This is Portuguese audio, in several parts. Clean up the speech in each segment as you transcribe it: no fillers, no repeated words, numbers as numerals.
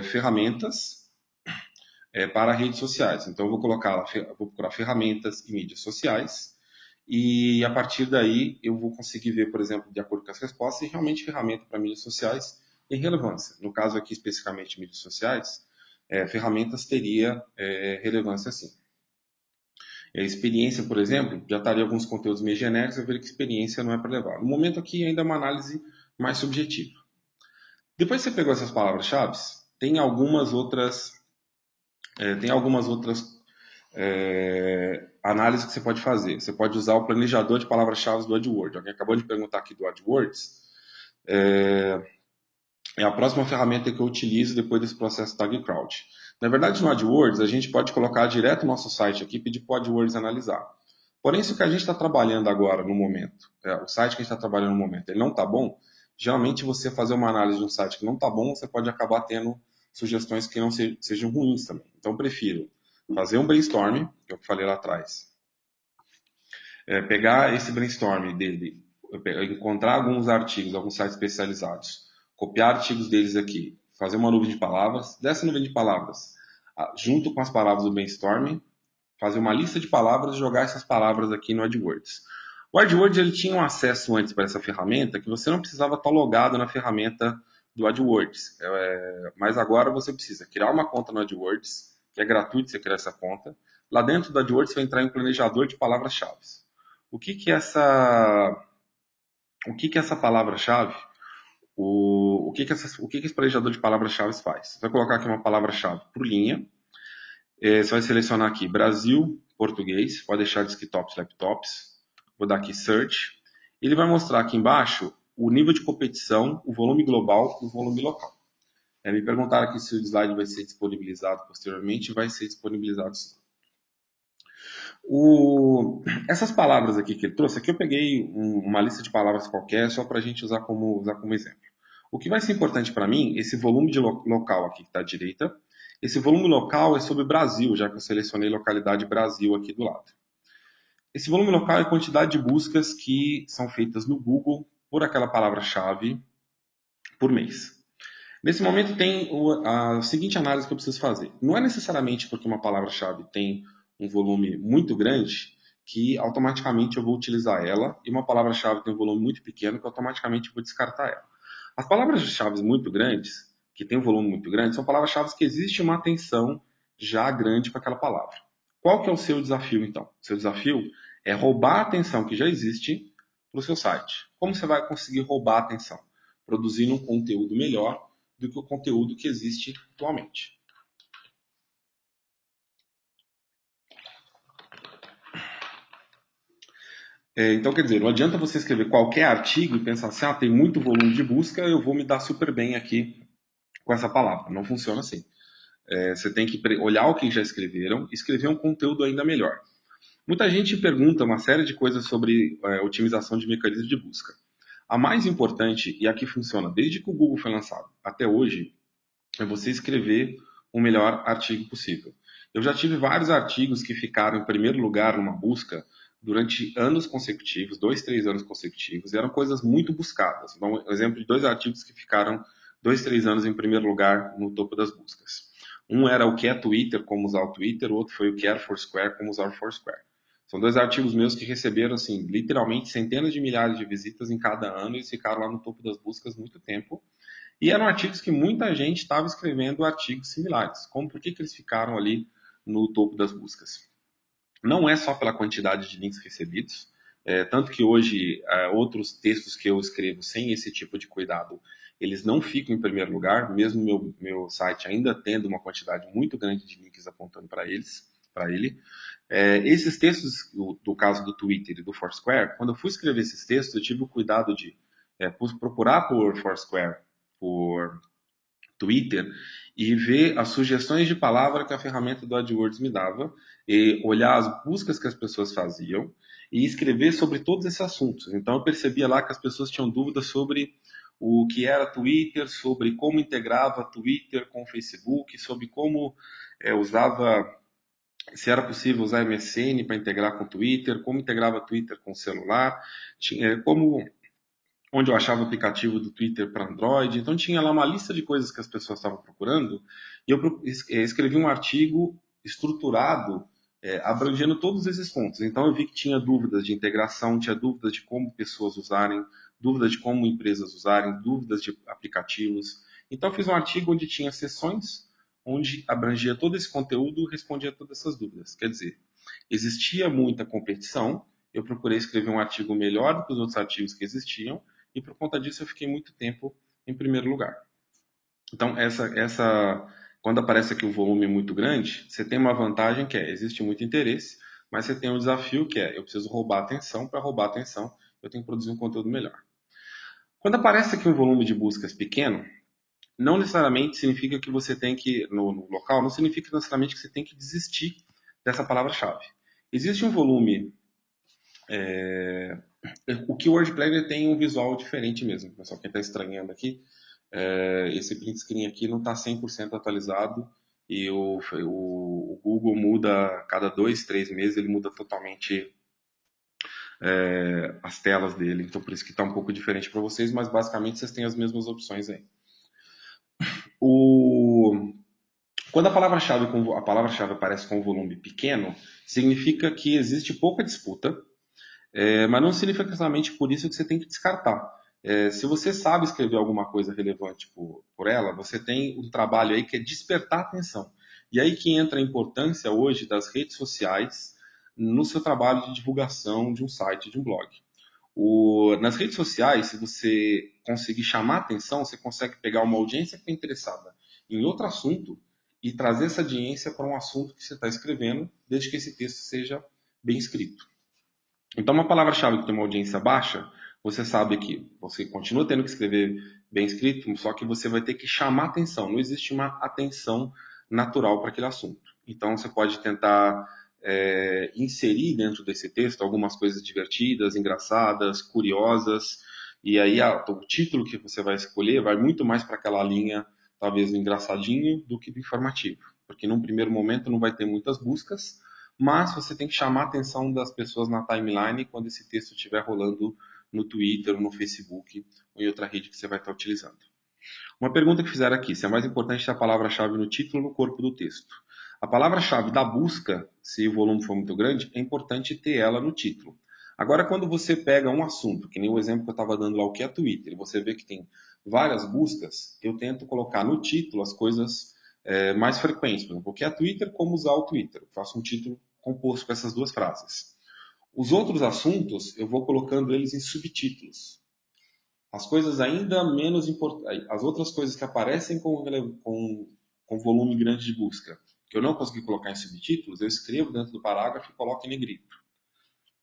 ferramentas para redes sociais. Então, eu vou colocar lá, vou procurar ferramentas e mídias sociais, e a partir daí eu vou conseguir ver, por exemplo, de acordo com as respostas, se realmente ferramenta para mídias sociais tem relevância. No caso aqui, especificamente mídias sociais, ferramentas teria relevância sim. A experiência, por exemplo, já estaria alguns conteúdos meio genéricos, eu vejo que experiência não é para levar. No momento aqui, ainda é uma análise mais subjetiva. Depois que você pegou essas palavras-chave, tem algumas outras, análises que você pode fazer. Você pode usar o planejador de palavras-chave do AdWords. Alguém acabou de perguntar aqui do AdWords. É a próxima ferramenta que eu utilizo depois desse processo Tag Crowd. Na verdade, no AdWords, a gente pode colocar direto no nosso site aqui e pedir para o AdWords analisar. Porém, se o que a gente está trabalhando agora, no momento, o site que a gente está trabalhando no momento, ele não está bom, geralmente você fazer uma análise de um site que não está bom, você pode acabar tendo sugestões que não sejam ruins também. Então, eu prefiro fazer um brainstorm, que é o que eu falei lá atrás, pegar esse brainstorm dele, encontrar alguns artigos, alguns sites especializados, copiar artigos deles aqui, fazer uma nuvem de palavras, dessa nuvem de palavras, junto com as palavras do brainstorm, fazer uma lista de palavras e jogar essas palavras aqui no AdWords. O AdWords ele tinha um acesso antes para essa ferramenta que você não precisava estar logado na ferramenta do AdWords. Mas agora você precisa criar uma conta no AdWords, que é gratuito você criar essa conta. Lá dentro do AdWords você vai entrar em um planejador de palavras-chave. O que que essa palavra-chave, o que que esse planejador de palavras-chave faz? Você vai colocar aqui uma palavra-chave por linha. Você vai selecionar aqui Brasil, português, pode deixar desktops, laptops. Vou dar aqui Search. Ele vai mostrar aqui embaixo o nível de competição, o volume global e o volume local. Me perguntaram aqui se o slide vai ser disponibilizado posteriormente. Vai ser disponibilizado sim. Essas palavras aqui que ele trouxe, aqui eu peguei uma lista de palavras qualquer só para a gente usar como exemplo. O que vai ser importante para mim, esse volume de local aqui que está à direita. Esse volume local é sobre Brasil, já que eu selecionei localidade Brasil aqui do lado. Esse volume local é a quantidade de buscas que são feitas no Google por aquela palavra-chave por mês. Nesse momento tem a seguinte análise que eu preciso fazer. Não é necessariamente porque uma palavra-chave tem um volume muito grande que automaticamente eu vou utilizar ela, e uma palavra-chave tem um volume muito pequeno que automaticamente eu vou descartar ela. As palavras-chave muito grandes, que tem um volume muito grande, são palavras-chave que existe uma atenção já grande para aquela palavra. Qual que é o seu desafio, então? O seu desafio é roubar a atenção que já existe para o seu site. Como você vai conseguir roubar a atenção? Produzindo um conteúdo melhor do que o conteúdo que existe atualmente. Então, quer dizer, não adianta você escrever qualquer artigo e pensar assim, tem muito volume de busca, eu vou me dar super bem aqui com essa palavra. Não funciona assim. Você tem que olhar o que já escreveram e escrever um conteúdo ainda melhor. Muita gente pergunta uma série de coisas sobre otimização de mecanismos de busca. A mais importante, e a que funciona desde que o Google foi lançado até hoje, é você escrever o melhor artigo possível. Eu já tive vários artigos que ficaram em primeiro lugar numa busca durante anos consecutivos, 2, 3 anos consecutivos, e eram coisas muito buscadas. Então, um exemplo de 2 artigos que ficaram 2, 3 anos em primeiro lugar no topo das buscas. Um era o que é Twitter, como usar o Twitter, o outro foi o que era Foursquare, como usar o Foursquare. São 2 artigos meus que receberam, assim, literalmente centenas de milhares de visitas em cada ano e eles ficaram lá no topo das buscas muito tempo. E eram artigos que muita gente estava escrevendo artigos similares. Por que eles ficaram ali no topo das buscas? Não é só pela quantidade de links recebidos, tanto que hoje outros textos que eu escrevo sem esse tipo de cuidado, eles não ficam em primeiro lugar, mesmo meu site ainda tendo uma quantidade muito grande de links apontando para ele. Esses textos, do caso do Twitter e do Foursquare, quando eu fui escrever esses textos, eu tive o cuidado de procurar por Foursquare, por Twitter, e ver as sugestões de palavra que a ferramenta do AdWords me dava, e olhar as buscas que as pessoas faziam e escrever sobre todos esses assuntos. Então eu percebia lá que as pessoas tinham dúvidas sobre o que era Twitter, sobre como integrava Twitter com o Facebook, sobre como usava, se era possível usar MSN para integrar com Twitter, como integrava Twitter com o celular, como onde eu achava o aplicativo do Twitter para Android. Então tinha lá uma lista de coisas que as pessoas estavam procurando e eu escrevi um artigo estruturado, abrangendo todos esses pontos. Então eu vi que tinha dúvidas de integração, tinha dúvidas de como pessoas usarem, dúvidas de como empresas usarem, dúvidas de aplicativos. Então eu fiz um artigo onde tinha sessões onde abrangia todo esse conteúdo e respondia todas essas dúvidas. Quer dizer, existia muita competição, eu procurei escrever um artigo melhor do que os outros artigos que existiam, e por conta disso eu fiquei muito tempo em primeiro lugar. Então, quando aparece aqui um volume muito grande, você tem uma vantagem que existe muito interesse, mas você tem um desafio que eu preciso roubar atenção. Para roubar atenção, eu tenho que produzir um conteúdo melhor. Quando aparece aqui um volume de buscas pequeno, não necessariamente significa que você tem que, no local, não significa necessariamente que você tem que desistir dessa palavra-chave. Existe um volume. O Keyword Planner tem um visual diferente mesmo, pessoal. Quem está estranhando aqui, esse print screen aqui não está 100% atualizado e o Google muda a cada 2, 3 meses, ele muda totalmente as telas dele. Então, por isso que está um pouco diferente para vocês, mas basicamente vocês têm as mesmas opções aí. Quando a palavra-chave aparece com um volume pequeno, significa que existe pouca disputa, mas não significa necessariamente por isso que você tem que descartar. Se você sabe escrever alguma coisa relevante por ela, você tem um trabalho aí que é despertar atenção. E aí que entra a importância hoje das redes sociais no seu trabalho de divulgação de um site, de um blog. Nas redes sociais, se você conseguir chamar atenção, você consegue pegar uma audiência que está interessada em outro assunto e trazer essa audiência para um assunto que você está escrevendo, desde que esse texto seja bem escrito. Então, uma palavra-chave que tem uma audiência baixa, você sabe que você continua tendo que escrever bem escrito, só que você vai ter que chamar atenção. Não existe uma atenção natural para aquele assunto. Então, você pode tentar inserir dentro desse texto algumas coisas divertidas, engraçadas, curiosas, e aí o título que você vai escolher vai muito mais para aquela linha, talvez, do engraçadinho do que do informativo. Porque num primeiro momento não vai ter muitas buscas, mas você tem que chamar a atenção das pessoas na timeline quando esse texto estiver rolando no Twitter, no Facebook ou em outra rede que você vai estar utilizando. Uma pergunta que fizeram aqui, se é mais importante a palavra-chave no título ou no corpo do texto. A palavra-chave da busca, se o volume for muito grande, é importante ter ela no título. Agora, quando você pega um assunto, que nem o exemplo que eu estava dando lá, o que é Twitter, e você vê que tem várias buscas, eu tento colocar no título as coisas mais frequentes. Por exemplo, o que é Twitter, como usar o Twitter. Eu faço um título composto com essas duas frases. Os outros assuntos, eu vou colocando eles em subtítulos. As coisas ainda menos importantes, as outras coisas que aparecem com volume grande de busca, que eu não consegui colocar em subtítulos, eu escrevo dentro do parágrafo e coloco em negrito.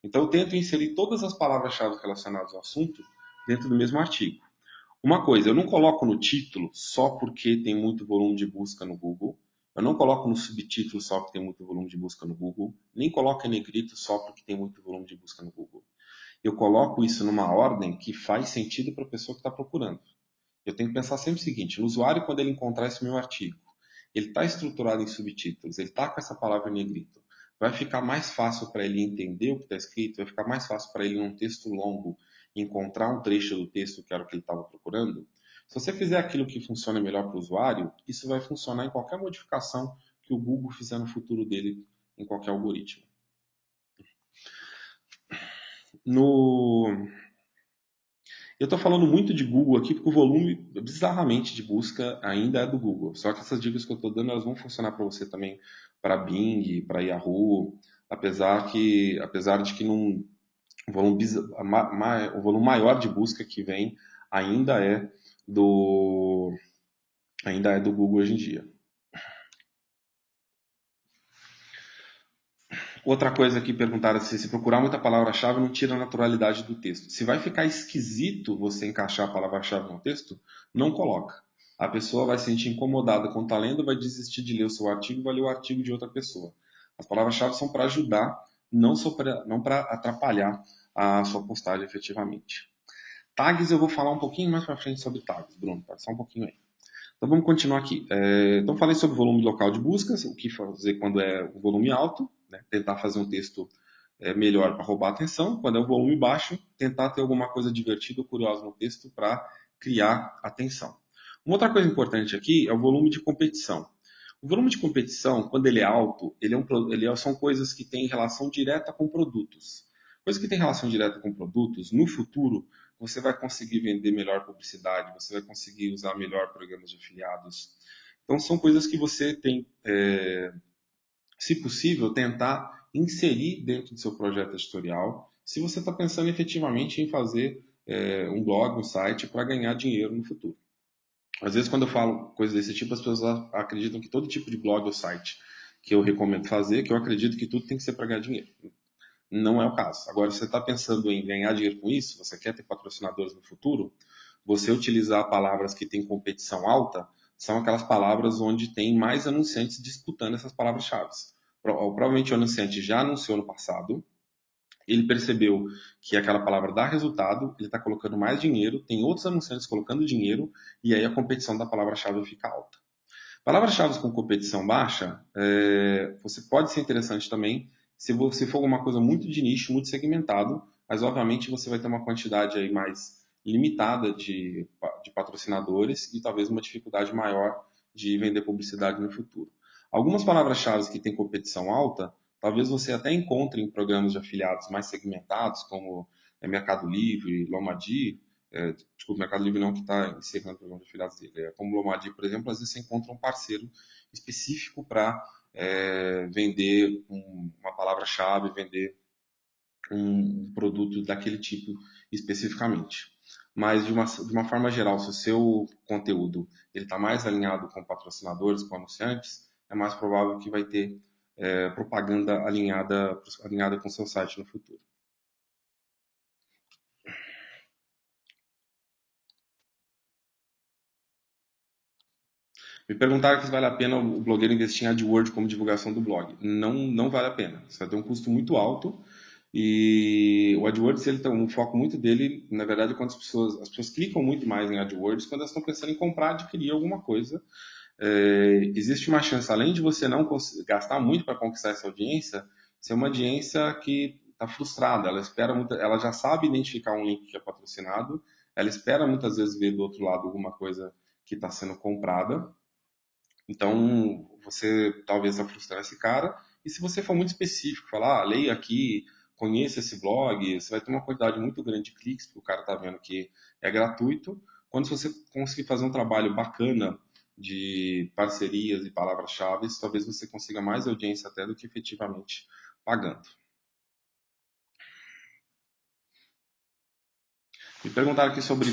Então eu tento inserir todas as palavras-chave relacionadas ao assunto dentro do mesmo artigo. Uma coisa, eu não coloco no título só porque tem muito volume de busca no Google. Eu não coloco no subtítulo só porque tem muito volume de busca no Google. Nem coloco em negrito só porque tem muito volume de busca no Google. Eu coloco isso numa ordem que faz sentido para a pessoa que está procurando. Eu tenho que pensar sempre o seguinte: o usuário, quando ele encontrar esse meu artigo, ele está estruturado em subtítulos, ele está com essa palavra em negrito, vai ficar mais fácil para ele entender o que está escrito, vai ficar mais fácil para ele, num texto longo, encontrar um trecho do texto que era o que ele estava procurando. Se você fizer aquilo que funciona melhor para o usuário, isso vai funcionar em qualquer modificação que o Google fizer no futuro dele, em qualquer algoritmo. Eu estou falando muito de Google aqui porque o volume, bizarramente, de busca ainda é do Google. Só que essas dicas que eu estou dando, elas vão funcionar para você também, para Bing, para Yahoo, apesar de que não, o volume maior de busca que vem do, ainda é do Google hoje em dia. Outra coisa que perguntaram se procurar muita palavra-chave não tira a naturalidade do texto. Se vai ficar esquisito você encaixar a palavra-chave no texto, não coloca. A pessoa vai se sentir incomodada quando está lendo, vai desistir de ler o seu artigo e vai ler o artigo de outra pessoa. As palavras-chave são para ajudar, não para atrapalhar a sua postagem efetivamente. Tags eu vou falar um pouquinho mais para frente sobre tags, Bruno, tá? Só um pouquinho aí. Então vamos continuar aqui. Então falei sobre o volume local de buscas, o que fazer quando é um volume alto, né? Tentar fazer um texto melhor para roubar a atenção. Quando é um volume baixo, tentar ter alguma coisa divertida ou curiosa no texto para criar atenção. Uma outra coisa importante aqui é o volume de competição. O volume de competição, quando ele é alto, são coisas que têm relação direta com produtos. Coisas que têm relação direta com produtos, no futuro, você vai conseguir vender melhor publicidade, você vai conseguir usar melhor programas de afiliados. Então, são coisas que você tem, se possível, tentar inserir dentro do seu projeto editorial, se você está pensando efetivamente em fazer um blog, um site para ganhar dinheiro no futuro. Às vezes, quando eu falo coisas desse tipo, as pessoas acreditam que todo tipo de blog ou site que eu recomendo fazer, que eu acredito que tudo tem que ser para ganhar dinheiro. Não é o caso. Agora, se você está pensando em ganhar dinheiro com isso, você quer ter patrocinadores no futuro, você utilizar palavras que têm competição alta são aquelas palavras onde tem mais anunciantes disputando essas palavras-chave. Provavelmente o anunciante já anunciou no passado, ele percebeu que aquela palavra dá resultado, ele está colocando mais dinheiro, tem outros anunciantes colocando dinheiro, e aí a competição da palavra-chave fica alta. Palavras-chave com competição baixa, você pode ser interessante também se você for alguma coisa muito de nicho, muito segmentado, mas obviamente você vai ter uma quantidade aí mais limitada de patrocinadores e talvez uma dificuldade maior de vender publicidade no futuro. Algumas palavras-chave que têm competição alta, talvez você até encontre em programas de afiliados mais segmentados, como Mercado Livre, Lomadi. Desculpa, Mercado Livre não, que está encerrando o programa de afiliados dele. Como Lomadi, por exemplo, às vezes você encontra um parceiro específico para vender uma palavra-chave, vender um produto daquele tipo especificamente. Mas, de uma forma geral, se o seu conteúdo está mais alinhado com patrocinadores, com anunciantes, é mais provável que vai ter propaganda alinhada com o seu site no futuro. Me perguntaram se vale a pena o blogueiro investir em AdWords como divulgação do blog. Não, não vale a pena. Você vai ter um custo muito alto. E o AdWords, ele tem um foco muito dele, na verdade, quando as pessoas clicam muito mais em AdWords quando elas estão pensando em comprar, adquirir alguma coisa. Existe uma chance, além de você não gastar muito para conquistar essa audiência, ser uma audiência que está frustrada. Ela já sabe identificar um link que é patrocinado, ela espera muitas vezes ver do outro lado alguma coisa que está sendo comprada. Então, você talvez vai frustrar esse cara. E se você for muito específico, falar, leia aqui, conheça esse blog, você vai ter uma quantidade muito grande de cliques, porque o cara está vendo que é gratuito. Quando você conseguir fazer um trabalho bacana de parcerias e palavras-chave, talvez você consiga mais audiência até do que efetivamente pagando. Me perguntaram aqui sobre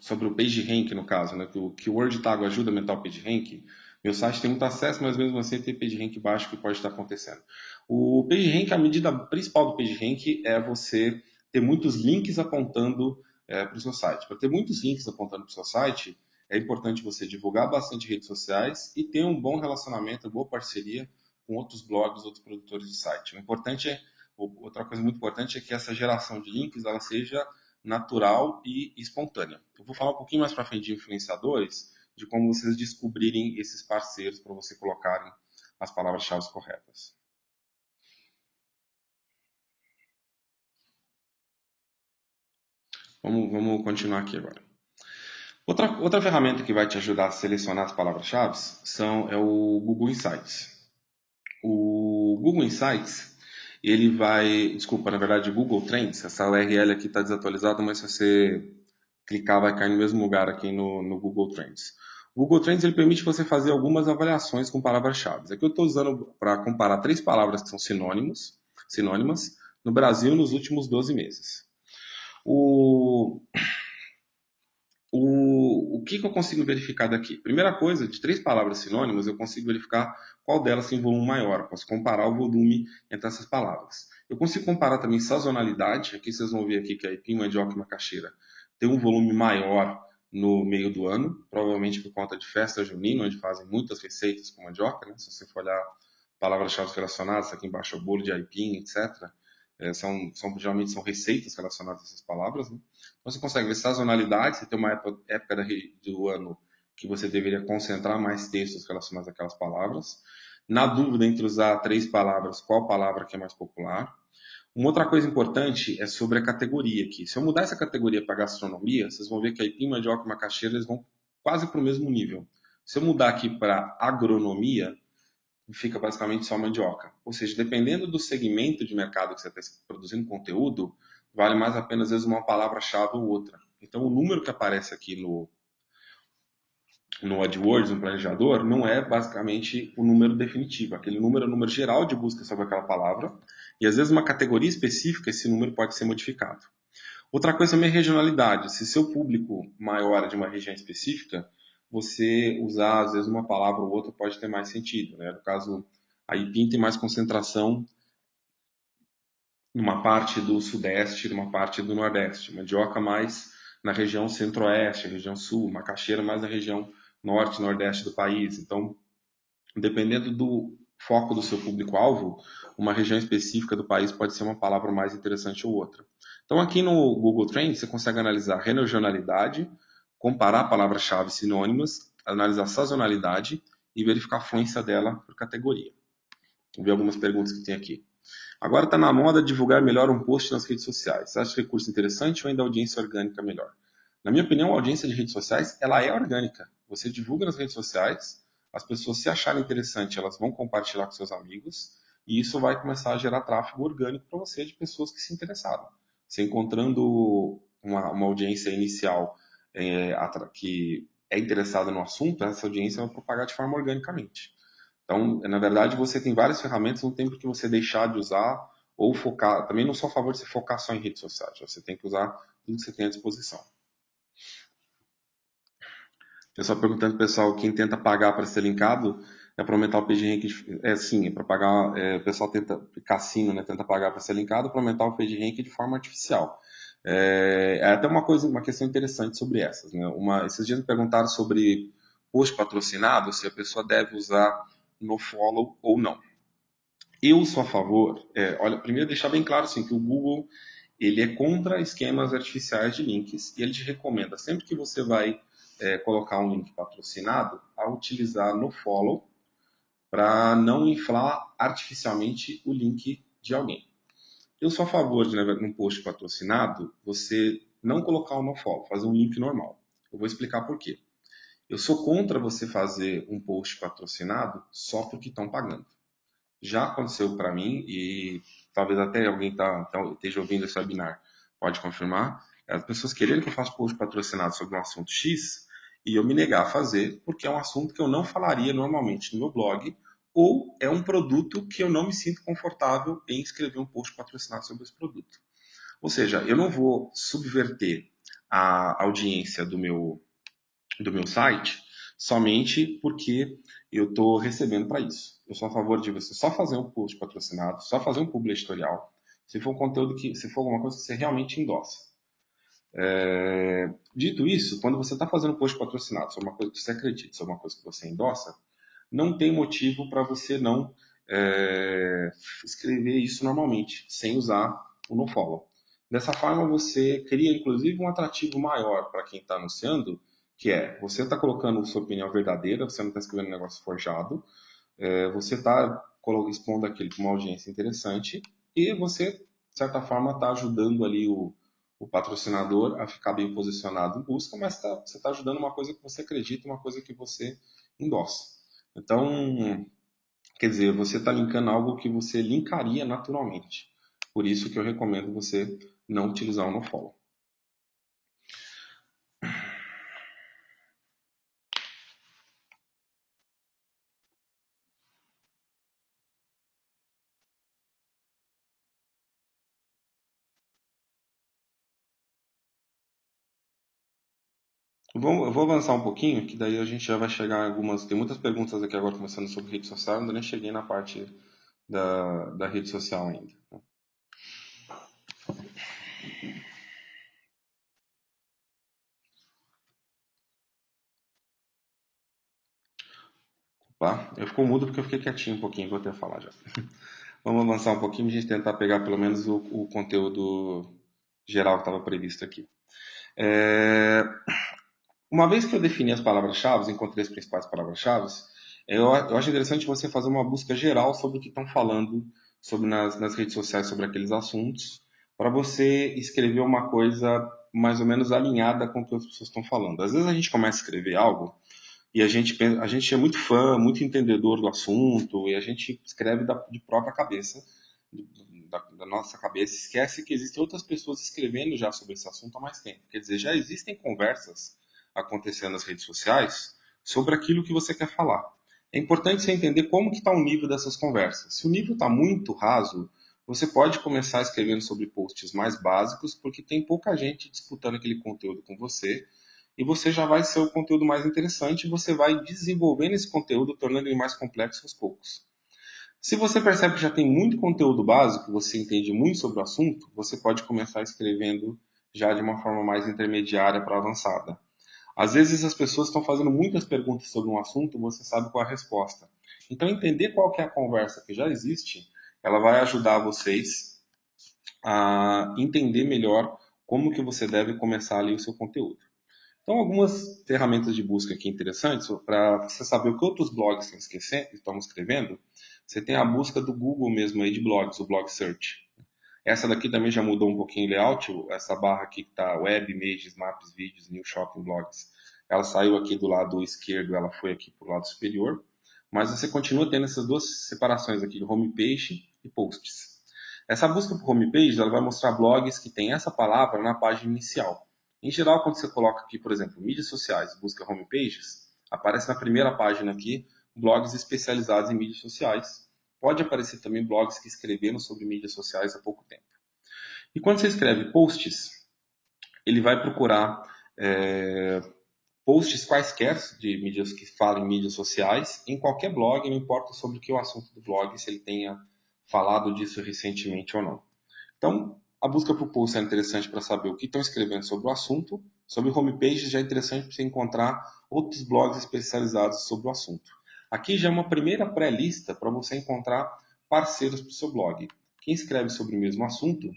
sobre o PageRank, no caso, né, que o Keyword Tag ajuda a aumentar o PageRank. Meu site tem muito acesso, mas mesmo assim tem PageRank baixo que pode estar acontecendo. O PageRank, a medida principal do PageRank é você ter muitos links apontando para o seu site. Para ter muitos links apontando para o seu site, é importante você divulgar bastante redes sociais e ter um bom relacionamento, boa parceria com outros blogs, outros produtores de site. O importante é Outra coisa muito importante é que essa geração de links ela seja natural e espontânea. Eu vou falar um pouquinho mais para frente de influenciadores, de como vocês descobrirem esses parceiros para você colocarem as palavras-chave corretas. Vamos continuar aqui agora. Outra ferramenta que vai te ajudar a selecionar as palavras-chave é o Google Insights. O Google Insights, ele vai, desculpa, na verdade, Google Trends, essa URL aqui está desatualizada, mas se você clicar vai cair no mesmo lugar aqui no Google Trends. O Google Trends ele permite você fazer algumas avaliações com palavras-chave. Aqui eu estou usando para comparar 3 palavras que são sinônimas no Brasil nos últimos 12 meses. O que eu consigo verificar daqui? Primeira coisa, de 3 palavras sinônimas, eu consigo verificar qual delas tem volume maior. Posso comparar o volume entre essas palavras. Eu consigo comparar também sazonalidade. Aqui vocês vão ver aqui que a aipim, mandioca e macaxeira tem um volume maior no meio do ano, provavelmente por conta de festa junina, onde fazem muitas receitas com mandioca. Né? Se você for olhar palavras-chave relacionadas, aqui embaixo é o bolo de aipim, etc. Geralmente são receitas relacionadas a essas palavras. Né? Então você consegue ver sazonalidade, você tem uma época do ano que você deveria concentrar mais textos relacionados àquelas palavras. Na dúvida entre usar 3 palavras, qual palavra que é mais popular? Uma outra coisa importante é sobre a categoria aqui. Se eu mudar essa categoria para gastronomia, vocês vão ver que aipim, mandioca e macaxeira eles vão quase para o mesmo nível. Se eu mudar aqui para agronomia, fica basicamente só mandioca. Ou seja, dependendo do segmento de mercado que você está produzindo conteúdo, vale mais a pena às vezes uma palavra-chave ou outra. Então o número que aparece aqui no AdWords, no planejador, não é basicamente o número definitivo. Aquele número é o número geral de busca sobre aquela palavra. E às vezes, uma categoria específica, esse número pode ser modificado. Outra coisa também é regionalidade. Se seu público maior é de uma região específica, você usar, às vezes, uma palavra ou outra pode ter mais sentido. Né? No caso, a aipim tem mais concentração numa parte do sudeste, numa parte do nordeste. Mandioca mais na região centro-oeste, região sul. Macaxeira mais na região norte, nordeste do país. Então, dependendo do foco do seu público-alvo, uma região específica do país pode ser uma palavra mais interessante ou outra. Então, aqui no Google Trends, você consegue analisar regionalidade, comparar palavras-chave sinônimas, analisar sazonalidade e verificar a fluência dela por categoria. Vou ver algumas perguntas que tem aqui. Agora está na moda divulgar melhor um post nas redes sociais. Você acha recurso interessante ou ainda a audiência orgânica melhor? Na minha opinião, a audiência de redes sociais ela é orgânica. Você divulga nas redes sociais, as pessoas se acharem interessante, elas vão compartilhar com seus amigos e isso vai começar a gerar tráfego orgânico para você de pessoas que se interessaram. Você encontrando uma audiência inicial que é interessada no assunto, essa audiência vai propagar de forma organicamente. Então, na verdade, você tem várias ferramentas, não tem por que você deixar de usar ou focar. Também não sou a favor de você focar só em redes sociais, você tem que usar tudo que você tem à disposição. Pessoal perguntando, pessoal, quem tenta pagar para ser linkado é para aumentar o PageRank. Sim, é para pagar. O pessoal tenta, cassino, né, tenta pagar para ser linkado para aumentar o PageRank de forma artificial. É até uma questão interessante sobre essas. Né? Esses dias me perguntaram sobre post patrocinado, se a pessoa deve usar nofollow ou não. Eu sou a favor, olha, primeiro deixar bem claro assim, que o Google ele é contra esquemas artificiais de links e ele te recomenda, sempre que você vai colocar um link patrocinado, a utilizar nofollow para não inflar artificialmente o link de alguém. Eu sou a favor de, num post patrocinado, você não colocar o nofollow, fazer um link normal. Eu vou explicar por quê. Eu sou contra você fazer um post patrocinado só porque estão pagando. Já aconteceu para mim e talvez até alguém esteja ouvindo esse webinar pode confirmar. As pessoas querendo que eu faça post patrocinado sobre um assunto X e eu me negar a fazer porque é um assunto que eu não falaria normalmente no meu blog ou é um produto que eu não me sinto confortável em escrever um post patrocinado sobre esse produto. Ou seja, eu não vou subverter a audiência do meu site somente porque eu estou recebendo para isso. Eu sou a favor de você só fazer um post patrocinado, só fazer um publi editorial, se for um conteúdo se for alguma coisa que você realmente endossa. Dito isso, quando você está fazendo um post patrocinado sobre uma coisa que você acredita, sobre uma coisa que você endossa, não tem motivo para você não escrever isso normalmente, sem usar o nofollow. Dessa forma, você cria inclusive um atrativo maior para quem está anunciando, que é você está colocando sua opinião verdadeira, você não está escrevendo um negócio forjado, você está expondo aquilo para uma audiência interessante e você, de certa forma, está ajudando ali o patrocinador a ficar bem posicionado em busca, mas você está ajudando uma coisa que você acredita, uma coisa que você endossa. Então, quer dizer, você está linkando algo que você linkaria naturalmente. Por isso que eu recomendo você não utilizar o nofollow. Eu vou avançar um pouquinho, que daí a gente já vai chegar em algumas. Tem muitas perguntas aqui agora começando sobre rede social, ainda nem cheguei na parte da rede social ainda. Tá? Eu fico mudo porque eu fiquei quietinho um pouquinho, vou até falar já. Vamos avançar um pouquinho e a gente tentar pegar pelo menos o conteúdo geral que estava previsto aqui. Uma vez que eu defini as palavras-chave, encontrei as principais palavras-chave, Eu acho interessante você fazer uma busca geral sobre o que estão falando sobre nas redes sociais sobre aqueles assuntos, para você escrever uma coisa mais ou menos alinhada com o que as pessoas estão falando. Às vezes a gente começa a escrever algo e a gente é muito fã, muito entendedor do assunto, e a gente escreve de própria cabeça, da nossa cabeça, esquece que existem outras pessoas escrevendo já sobre esse assunto há mais tempo. Quer dizer, já existem conversas acontecendo nas redes sociais sobre aquilo que você quer falar. É importante você entender como que está o nível dessas conversas. Se o nível está muito raso, você pode começar escrevendo sobre posts mais básicos, porque tem pouca gente disputando aquele conteúdo com você, e você já vai ser o conteúdo mais interessante e você vai desenvolvendo esse conteúdo, tornando ele mais complexo aos poucos. Se você percebe que já tem muito conteúdo básico, você entende muito sobre o assunto, você pode começar escrevendo já de uma forma mais intermediária para avançada. Às vezes as pessoas estão fazendo muitas perguntas sobre um assunto, você sabe qual é a resposta. Então entender qual que é a conversa que já existe, ela vai ajudar vocês a entender melhor como que você deve começar ali o seu conteúdo. Então, algumas ferramentas de busca aqui interessantes para você saber o que outros blogs estão escrevendo. Você tem a busca do Google mesmo aí de blogs, o Blog Search. Essa daqui também já mudou um pouquinho o layout. Essa barra aqui que está Web, Images, Maps, Vídeos, New Shopping, Blogs. Ela saiu aqui do lado esquerdo, ela foi aqui para o lado superior. Mas você continua tendo essas duas separações aqui, Homepage e Posts. Essa busca por Homepage ela vai mostrar blogs que tem essa palavra na página inicial. Em geral, quando você coloca aqui, por exemplo, mídias sociais, busca homepages, aparece na primeira página aqui blogs especializados em mídias sociais. Pode aparecer também blogs que escreveram sobre mídias sociais há pouco tempo. E quando você escreve posts, ele vai procurar posts quaisquer de mídias que falam em mídias sociais, em qualquer blog, não importa sobre o que é o assunto do blog, se ele tenha falado disso recentemente ou não. Então, a busca por post é interessante para saber o que estão escrevendo sobre o assunto. Sobre homepages já é interessante para você encontrar outros blogs especializados sobre o assunto. Aqui já é uma primeira pré-lista para você encontrar parceiros para o seu blog. Quem escreve sobre o mesmo assunto,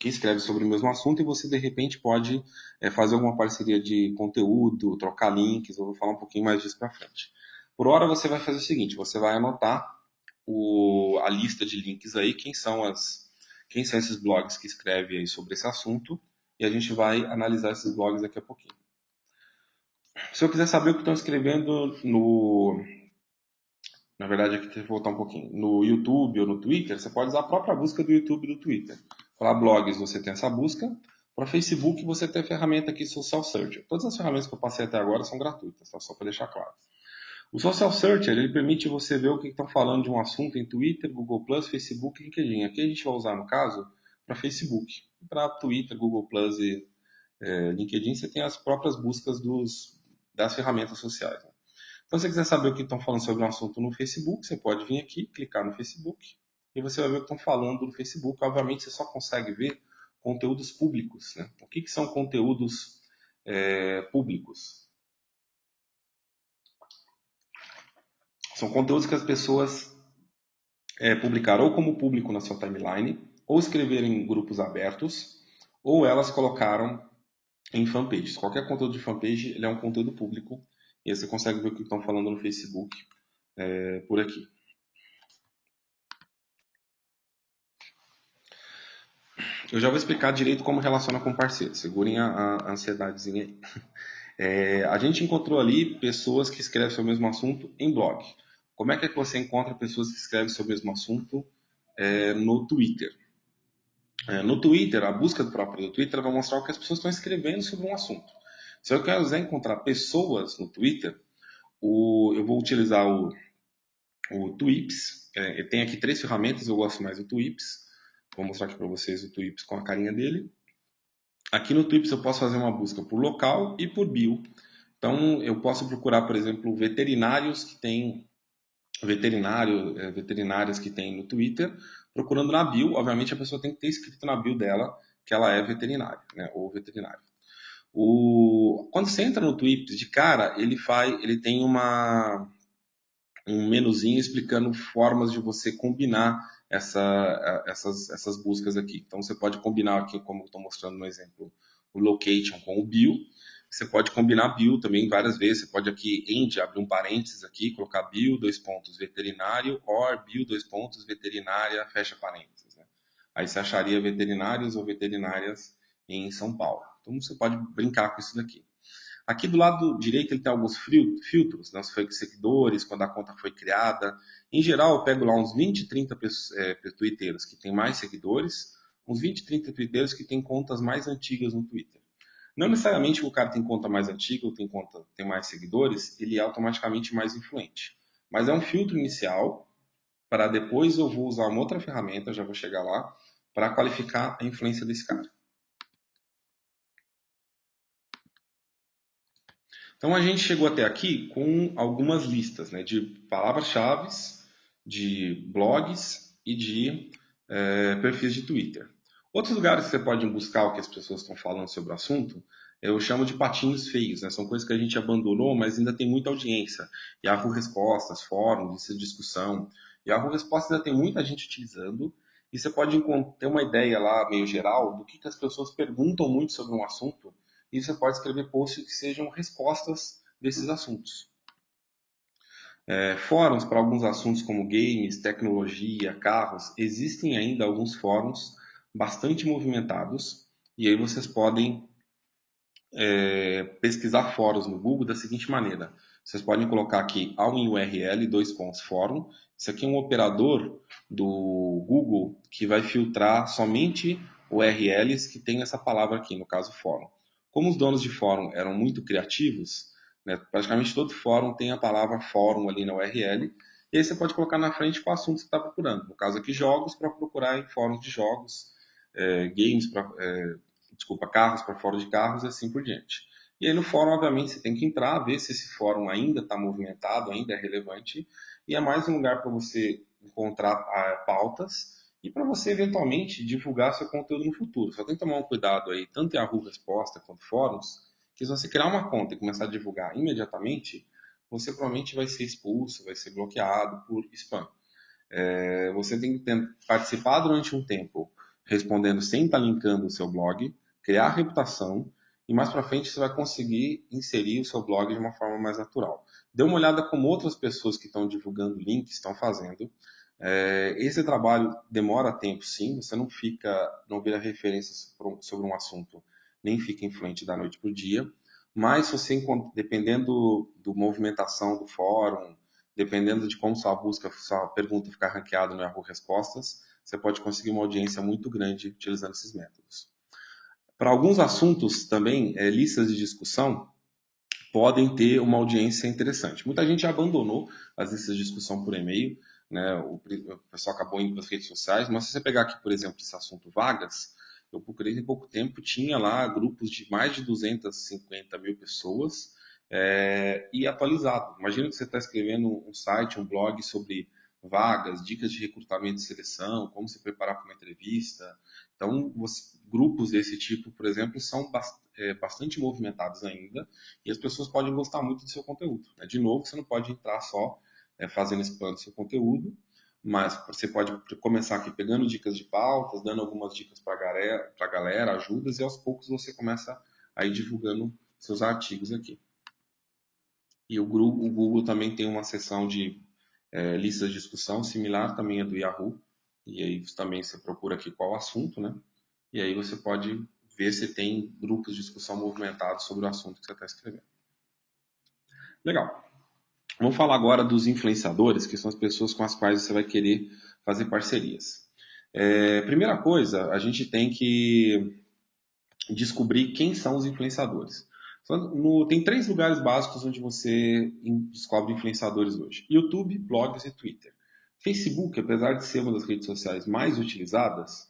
e você de repente pode fazer alguma parceria de conteúdo, trocar links, eu vou falar um pouquinho mais disso para frente. Por hora você vai fazer o seguinte, você vai anotar a lista de links aí, quem são esses blogs que escrevem aí sobre esse assunto, e a gente vai analisar esses blogs daqui a pouquinho. Se eu quiser saber o que estão escrevendo na verdade aqui tem que voltar um pouquinho, no YouTube ou no Twitter, você pode usar a própria busca do YouTube e do Twitter. Para blogs você tem essa busca, para Facebook você tem a ferramenta aqui Social Search. Todas as ferramentas que eu passei até agora são gratuitas, tá? Só para deixar claro. O Social Searcher ele permite você ver o que estão falando de um assunto em Twitter, Google+, Facebook e LinkedIn. Aqui a gente vai usar, no caso, para Facebook. Para Twitter, Google+, e LinkedIn, você tem as próprias buscas das ferramentas sociais. Né? Então, se você quiser saber o que estão falando sobre um assunto no Facebook, você pode vir aqui, clicar no Facebook, e você vai ver o que estão falando no Facebook. Obviamente, você só consegue ver conteúdos públicos. Né? O que são conteúdos públicos? São conteúdos que as pessoas publicaram ou como público na sua timeline, ou escreveram em grupos abertos, ou elas colocaram em fanpages. Qualquer conteúdo de fanpage ele é um conteúdo público, e aí você consegue ver o que estão falando no Facebook por aqui. Eu já vou explicar direito como relaciona com parceiros. Segurem a ansiedadezinha aí. A gente encontrou ali pessoas que escrevem sobre o mesmo assunto em blog. Como é que você encontra pessoas que escrevem sobre o mesmo assunto no Twitter? No Twitter, a busca própria do Twitter vai mostrar o que as pessoas estão escrevendo sobre um assunto. Se eu quiser encontrar pessoas no Twitter, eu vou utilizar o Tweeps. Tem aqui 3 ferramentas, eu gosto mais do Tweeps. Vou mostrar aqui para vocês o Tweeps com a carinha dele. Aqui no Tweeps eu posso fazer uma busca por local e por bio. Então eu posso procurar, por exemplo, veterinários que têm veterinárias que tem no Twitter, procurando na bio. Obviamente a pessoa tem que ter escrito na bio dela que ela é veterinária, né, ou veterinário. Quando você entra no Tweeps, de cara, ele tem um menuzinho explicando formas de você combinar essas buscas aqui. Então você pode combinar aqui, como eu estou mostrando no exemplo, o location com o bio. Você pode combinar bio também várias vezes. Você pode aqui, end, abrir um parênteses aqui, colocar bio, dois pontos, veterinário, or bio, dois pontos, veterinária, fecha parênteses. Né? Aí você acharia veterinários ou veterinárias em São Paulo. Então você pode brincar com isso daqui. Aqui do lado direito ele tem alguns filtros, né? Os seguidores, quando a conta foi criada. Em geral, eu pego lá uns 20, 30 twitteiros que têm mais seguidores, uns 20, 30 twitteiros que têm contas mais antigas no Twitter. Não necessariamente o cara tem conta mais antiga ou tem mais seguidores, ele é automaticamente mais influente. Mas é um filtro inicial para depois eu vou usar uma outra ferramenta, já vou chegar lá, para qualificar a influência desse cara. Então a gente chegou até aqui com algumas listas, né, de palavras-chave, de blogs e de perfis de Twitter. Outros lugares que você pode buscar o que as pessoas estão falando sobre o assunto, eu chamo de patinhos feios, né? São coisas que a gente abandonou, mas ainda tem muita audiência. Yahoo Respostas, fóruns, listas de discussão. Yahoo Respostas ainda tem muita gente utilizando, e você pode ter uma ideia lá, meio geral, do que as pessoas perguntam muito sobre um assunto, e você pode escrever posts que sejam respostas desses assuntos. Fóruns para alguns assuntos como games, tecnologia, carros, existem ainda alguns fóruns bastante movimentados, e aí vocês podem pesquisar fóruns no Google da seguinte maneira. Vocês podem colocar aqui ao em URL, dois pontos, fórum. Isso aqui é um operador do Google que vai filtrar somente URLs que tem essa palavra aqui, no caso fórum. Como os donos de fórum eram muito criativos, né, praticamente todo fórum tem a palavra fórum ali na URL, e aí você pode colocar na frente qual assunto você está procurando. No caso aqui, jogos, para procurar em fóruns de jogos, games, carros para fórum de carros e assim por diante. E aí no fórum, obviamente, você tem que entrar, ver se esse fórum ainda está movimentado, ainda é relevante, e é mais um lugar para você encontrar pautas e para você eventualmente divulgar seu conteúdo no futuro. Só tem que tomar um cuidado aí, tanto em Yahoo Resposta quanto fóruns, que se você criar uma conta e começar a divulgar imediatamente, você provavelmente vai ser expulso, vai ser bloqueado por spam. Você tem que participar durante um tempo respondendo sem estar linkando o seu blog, criar reputação e mais para frente você vai conseguir inserir o seu blog de uma forma mais natural. Dê uma olhada como outras pessoas que estão divulgando links estão fazendo. Esse trabalho demora tempo, sim. Você não vira referências sobre um assunto, nem fica influente da noite para o dia. Mas você, dependendo da movimentação do fórum, dependendo de como sua pergunta ficar ranqueada no Yahoo Respostas, você pode conseguir uma audiência muito grande utilizando esses métodos. Para alguns assuntos também, listas de discussão podem ter uma audiência interessante. Muita gente abandonou as listas de discussão por e-mail, né? O pessoal acabou indo para as redes sociais, mas se você pegar aqui, por exemplo, esse assunto vagas, eu procurei em pouco tempo, tinha lá grupos de mais de 250 mil pessoas e atualizado. Imagina que você está escrevendo um site, um blog sobre vagas, dicas de recrutamento e seleção, como se preparar para uma entrevista. Então, grupos desse tipo, por exemplo, são bastante movimentados ainda e as pessoas podem gostar muito do seu conteúdo. Né? De novo, você não pode entrar só fazendo spam do seu conteúdo, mas você pode começar aqui pegando dicas de pautas, dando algumas dicas para a galera, ajudas, e aos poucos você começa a ir divulgando seus artigos aqui. E o Google também tem uma seção de listas de discussão, similar também a do Yahoo, e aí também você procura aqui qual assunto, né? E aí você pode ver se tem grupos de discussão movimentados sobre o assunto que você está escrevendo. Legal. Vamos falar agora dos influenciadores, que são as pessoas com as quais você vai querer fazer parcerias. Primeira coisa, a gente tem que descobrir quem são os influenciadores. Tem 3 lugares básicos onde você descobre influenciadores hoje: YouTube, blogs e Twitter. Facebook, apesar de ser uma das redes sociais mais utilizadas,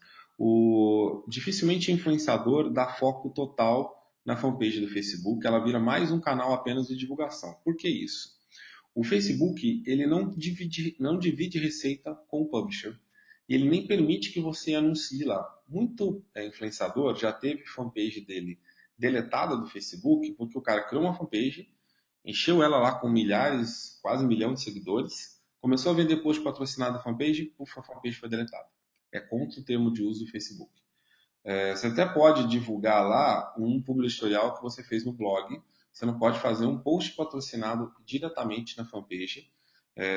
dificilmente o influenciador dá foco total na fanpage do Facebook, ela vira mais um canal apenas de divulgação. Por que isso? O Facebook ele não divide receita com o publisher. E ele nem permite que você anuncie lá. Muito influenciador já teve fanpage dele deletada do Facebook, porque o cara criou uma fanpage, encheu ela lá com milhares, quase 1 milhão de seguidores, começou a vender post patrocinado da fanpage, a fanpage foi deletada. É contra o termo de uso do Facebook. Você até pode divulgar lá um publi editorial que você fez no blog. Você não pode fazer um post patrocinado diretamente na fanpage.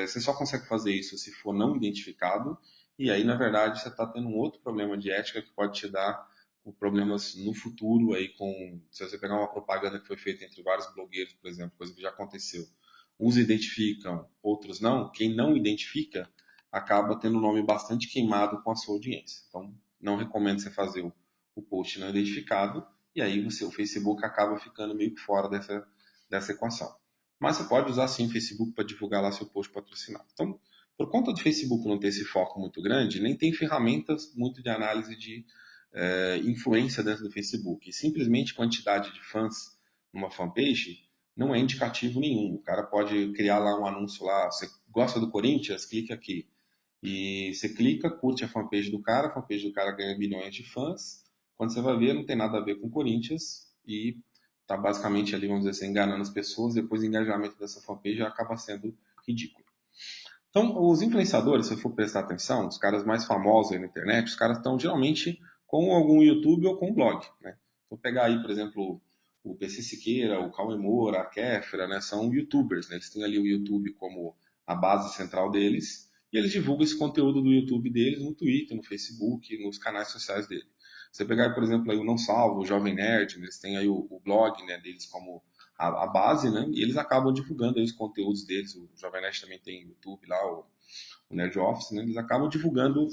Você só consegue fazer isso se for não identificado. E aí, na verdade, você está tendo um outro problema de ética que pode te dar problemas no futuro aí se você pegar uma propaganda que foi feita entre vários blogueiros, por exemplo, coisa que já aconteceu. Uns identificam, outros não. Quem não identifica acaba tendo um nome bastante queimado com a sua audiência. Então, não recomendo você fazer o post não identificado, e aí o Facebook acaba ficando meio que fora dessa equação. Mas você pode usar sim o Facebook para divulgar lá seu post patrocinado. Então, por conta do Facebook não ter esse foco muito grande, nem tem ferramentas muito de análise de influência dentro do Facebook. E simplesmente quantidade de fãs numa fanpage não é indicativo nenhum. O cara pode criar lá um anúncio lá, você gosta do Corinthians? Clique aqui. E você clica, curte a fanpage do cara ganha milhões de fãs. Quando você vai ver, não tem nada a ver com o Corinthians e tá basicamente ali, vamos dizer assim, enganando as pessoas. Depois o engajamento dessa fanpage acaba sendo ridículo. Então, os influenciadores, se eu for prestar atenção, os caras mais famosos aí na internet, os caras estão geralmente com algum YouTube ou com blog, né? Vou pegar aí, por exemplo, o PC Siqueira, o Cauê Moura, a Kéfera, né? São YouTubers, né? Eles têm ali o YouTube como a base central deles e eles divulgam esse conteúdo do YouTube deles no Twitter, no Facebook, nos canais sociais dele. Você pegar, por exemplo, aí o Não Salvo, o Jovem Nerd, eles têm aí o blog, né, deles como a base, né? E eles acabam divulgando aí os conteúdos deles. O Jovem Nerd também tem YouTube lá, o Nerd Office, né? Eles acabam divulgando,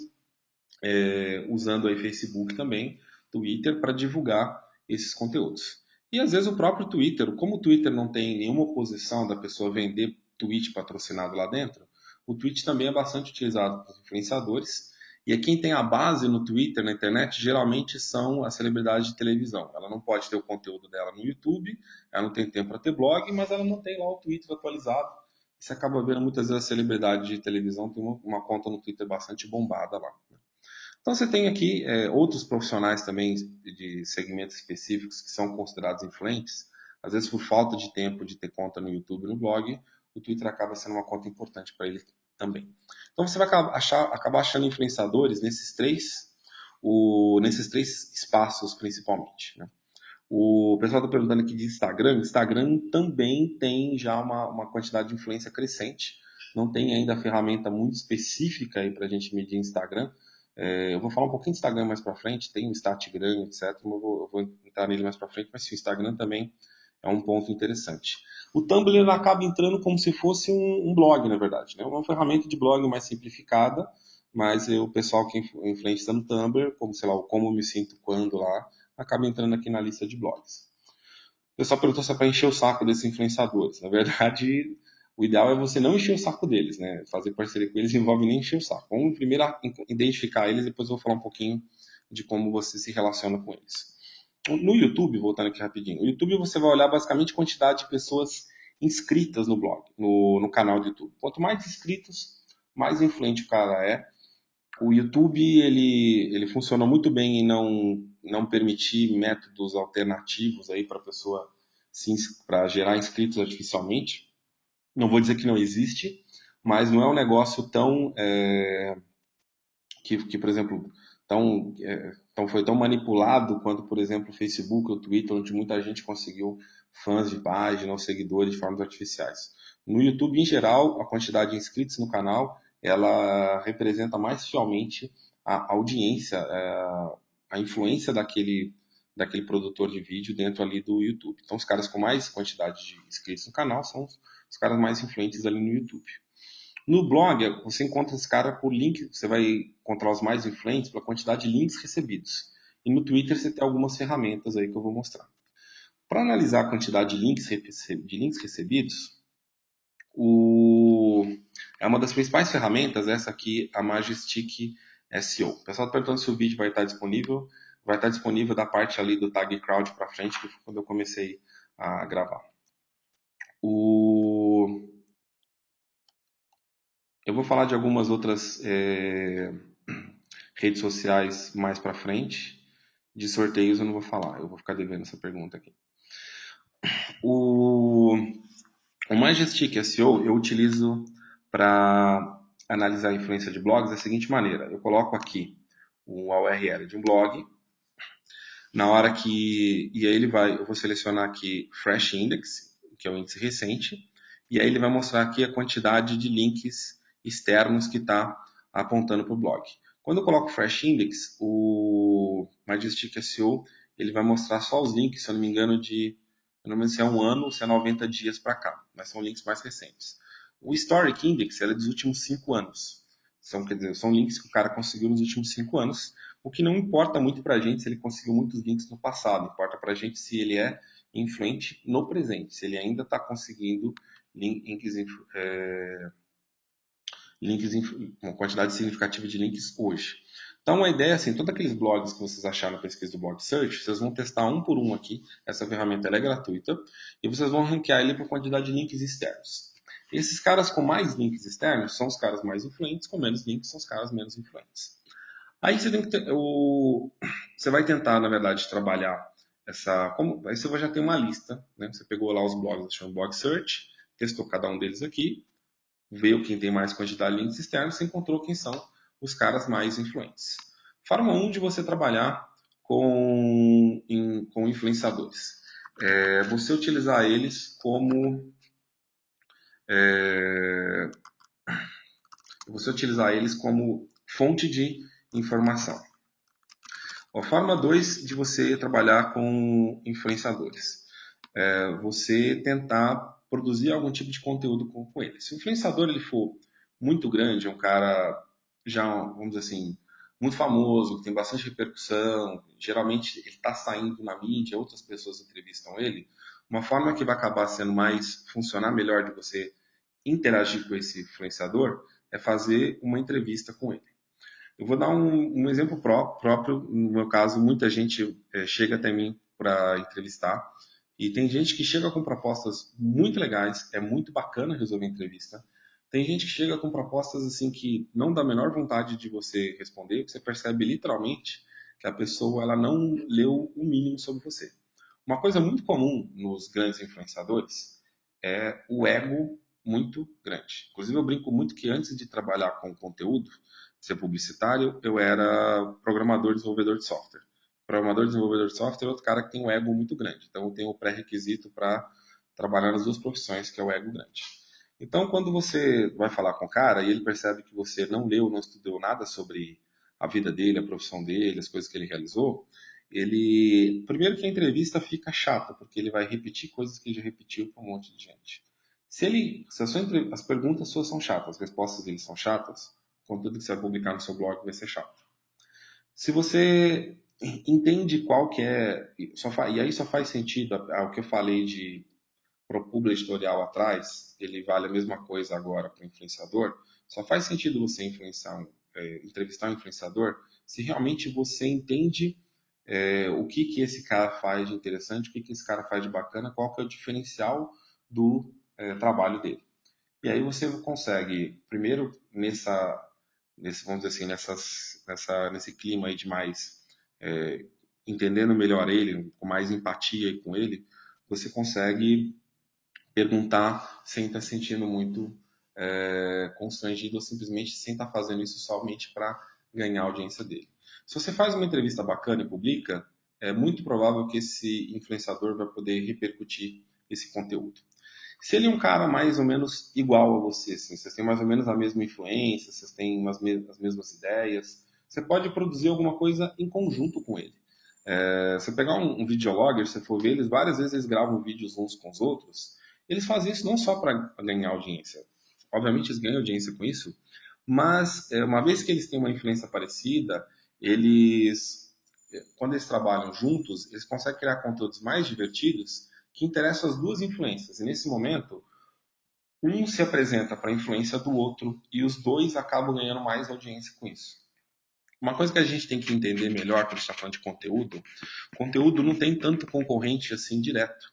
usando aí Facebook também, Twitter, para divulgar esses conteúdos. E às vezes o próprio Twitter, como o Twitter não tem nenhuma oposição da pessoa vender tweet patrocinado lá dentro, o Twitch também é bastante utilizado por influenciadores. E quem tem a base no Twitter, na internet, geralmente são as celebridades de televisão. Ela não pode ter o conteúdo dela no YouTube, ela não tem tempo para ter blog, mas ela não tem lá o Twitter atualizado. Você acaba vendo muitas vezes a celebridade de televisão tem uma conta no Twitter bastante bombada lá. Então você tem aqui outros profissionais também de segmentos específicos que são considerados influentes. Às vezes por falta de tempo de ter conta no YouTube e no blog, o Twitter acaba sendo uma conta importante para ele também. Então você vai acabar achando influenciadores nesses três espaços principalmente. Né? O pessoal está perguntando aqui de Instagram. Instagram também tem já uma quantidade de influência crescente. Não tem ainda a ferramenta muito específica aí para a gente medir Instagram. Eu vou falar um pouquinho de Instagram mais para frente, tem o Instagram, etc. Mas eu vou entrar nele mais para frente, mas sim, o Instagram também é um ponto interessante. O Tumblr ele acaba entrando como se fosse um blog, na verdade. Né? Uma ferramenta de blog mais simplificada, mas o pessoal que influencia no Tumblr, como sei lá, o Como Eu Me Sinto Quando lá, acaba entrando aqui na lista de blogs. O pessoal perguntou se é para encher o saco desses influenciadores. Na verdade, o ideal é você não encher o saco deles, né? Fazer parceria com eles envolve nem encher o saco. Vamos primeiro identificar eles, depois eu vou falar um pouquinho de como você se relaciona com eles. No YouTube, voltando aqui rapidinho, no YouTube você vai olhar basicamente a quantidade de pessoas inscritas no blog, no canal do YouTube. Quanto mais inscritos, mais influente o cara é. O YouTube ele funciona muito bem em não permitir métodos alternativos aí para a pessoa para gerar inscritos artificialmente. Não vou dizer que não existe, mas não é um negócio tão que, por exemplo, foi tão manipulado quanto, por exemplo, o Facebook ou o Twitter, onde muita gente conseguiu fãs de página ou seguidores de formas artificiais. No YouTube, em geral, a quantidade de inscritos no canal ela representa mais fielmente a audiência, a influência daquele produtor de vídeo dentro ali do YouTube. Então, os caras com mais quantidade de inscritos no canal são os caras mais influentes ali no YouTube. No blog, você encontra esse cara por link, você vai encontrar os mais influentes pela quantidade de links recebidos. E no Twitter você tem algumas ferramentas aí que eu vou mostrar. Para analisar a quantidade de links recebidos, é uma das principais ferramentas, essa aqui, a Majestic SEO. O pessoal está perguntando se o vídeo vai estar disponível. Vai estar disponível da parte ali do Tag Crowd para frente, que foi quando eu comecei a gravar. Eu vou falar de algumas outras redes sociais mais para frente. De sorteios eu não vou falar, eu vou ficar devendo essa pergunta aqui. O Majestic SEO eu utilizo para analisar a influência de blogs da seguinte maneira: eu coloco aqui uma URL de um blog, Na hora que. E aí eu vou selecionar aqui Fresh Index, que é o índice recente, e aí ele vai mostrar aqui a quantidade de links externos que está apontando para o blog. Quando eu coloco Fresh Index, o Majestic SEO ele vai mostrar só os links, se eu não me engano, eu não lembro se é um ano ou se é 90 dias para cá, mas são links mais recentes. O Historic Index é dos últimos 5 anos. Quer dizer, são links que o cara conseguiu nos últimos 5 anos, o que não importa muito para a gente se ele conseguiu muitos links no passado, importa para a gente se ele é influente no presente, se ele ainda está conseguindo links, uma quantidade significativa de links hoje. Então a ideia é assim, todos aqueles blogs que vocês acharam na pesquisa do Blog Search, vocês vão testar um por um aqui, essa ferramenta é gratuita, e vocês vão ranquear ele por quantidade de links externos. Esses caras com mais links externos são os caras mais influentes, com menos links são os caras menos influentes. Aí você tem que você vai tentar, na verdade, trabalhar aí você já tem uma lista, né? Você pegou lá os blogs, achou um blog search, testou cada um deles aqui, veio quem tem mais quantidade de links externos, você encontrou quem são os caras mais influentes. Forma 1 de você trabalhar com influenciadores. Você utilizar eles como fonte de informação. A forma 2 de você trabalhar com influenciadores. Você tentar produzir algum tipo de conteúdo com ele. Se o influenciador ele for muito grande, é um cara já, vamos dizer assim, muito famoso, que tem bastante repercussão, geralmente ele está saindo na mídia, outras pessoas entrevistam ele, uma forma que vai acabar sendo funcionar melhor de você interagir com esse influenciador é fazer uma entrevista com ele. Eu vou dar um exemplo próprio. No meu caso, muita gente chega até mim para entrevistar. E tem gente que chega com propostas muito legais, é muito bacana resolver entrevista. Tem gente que chega com propostas assim que não dá a menor vontade de você responder, você percebe literalmente que a pessoa ela não leu o mínimo sobre você. Uma coisa muito comum nos grandes influenciadores é o ego muito grande. Inclusive eu brinco muito que antes de trabalhar com conteúdo, ser publicitário, eu era programador desenvolvedor de software. Programador desenvolvedor de software é outro cara que tem um ego muito grande. Então eu tenho o pré-requisito para trabalhar nas duas profissões, que é o ego grande. Então quando você vai falar com o cara e ele percebe que você não leu, não estudou nada sobre a vida dele, a profissão dele, as coisas que ele realizou, primeiro que a entrevista fica chata, porque ele vai repetir coisas que ele já repetiu para um monte de gente. As perguntas suas são chatas, as respostas dele são chatas, o conteúdo que você vai publicar no seu blog vai ser chato. Se você entende qual que é, e aí só faz sentido o que eu falei de ProPublica editorial atrás, ele vale a mesma coisa agora para o influenciador, só faz sentido você entrevistar um influenciador se realmente você entende o que esse cara faz de interessante, o que esse cara faz de bacana, qual que é o diferencial do trabalho dele. E aí você consegue, primeiro, vamos dizer assim, nesse clima aí de mais entendendo melhor ele, com mais empatia com ele, você consegue perguntar sem estar sentindo muito constrangido ou simplesmente sem estar fazendo isso somente para ganhar a audiência dele. Se você faz uma entrevista bacana e publica, é muito provável que esse influenciador vai poder repercutir esse conteúdo. Se ele é um cara mais ou menos igual a você, assim, vocês têm mais ou menos a mesma influência, vocês têm as mesmas ideias, você pode produzir alguma coisa em conjunto com ele. Você pegar um videologger, se você for ver, várias vezes eles gravam vídeos uns com os outros, eles fazem isso não só para ganhar audiência. Obviamente eles ganham audiência com isso, mas uma vez que eles têm uma influência parecida, quando eles trabalham juntos, eles conseguem criar conteúdos mais divertidos que interessam as duas influências. E nesse momento, um se apresenta para a influência do outro e os dois acabam ganhando mais audiência com isso. Uma coisa que a gente tem que entender melhor quando a gente está falando de conteúdo não tem tanto concorrente assim direto.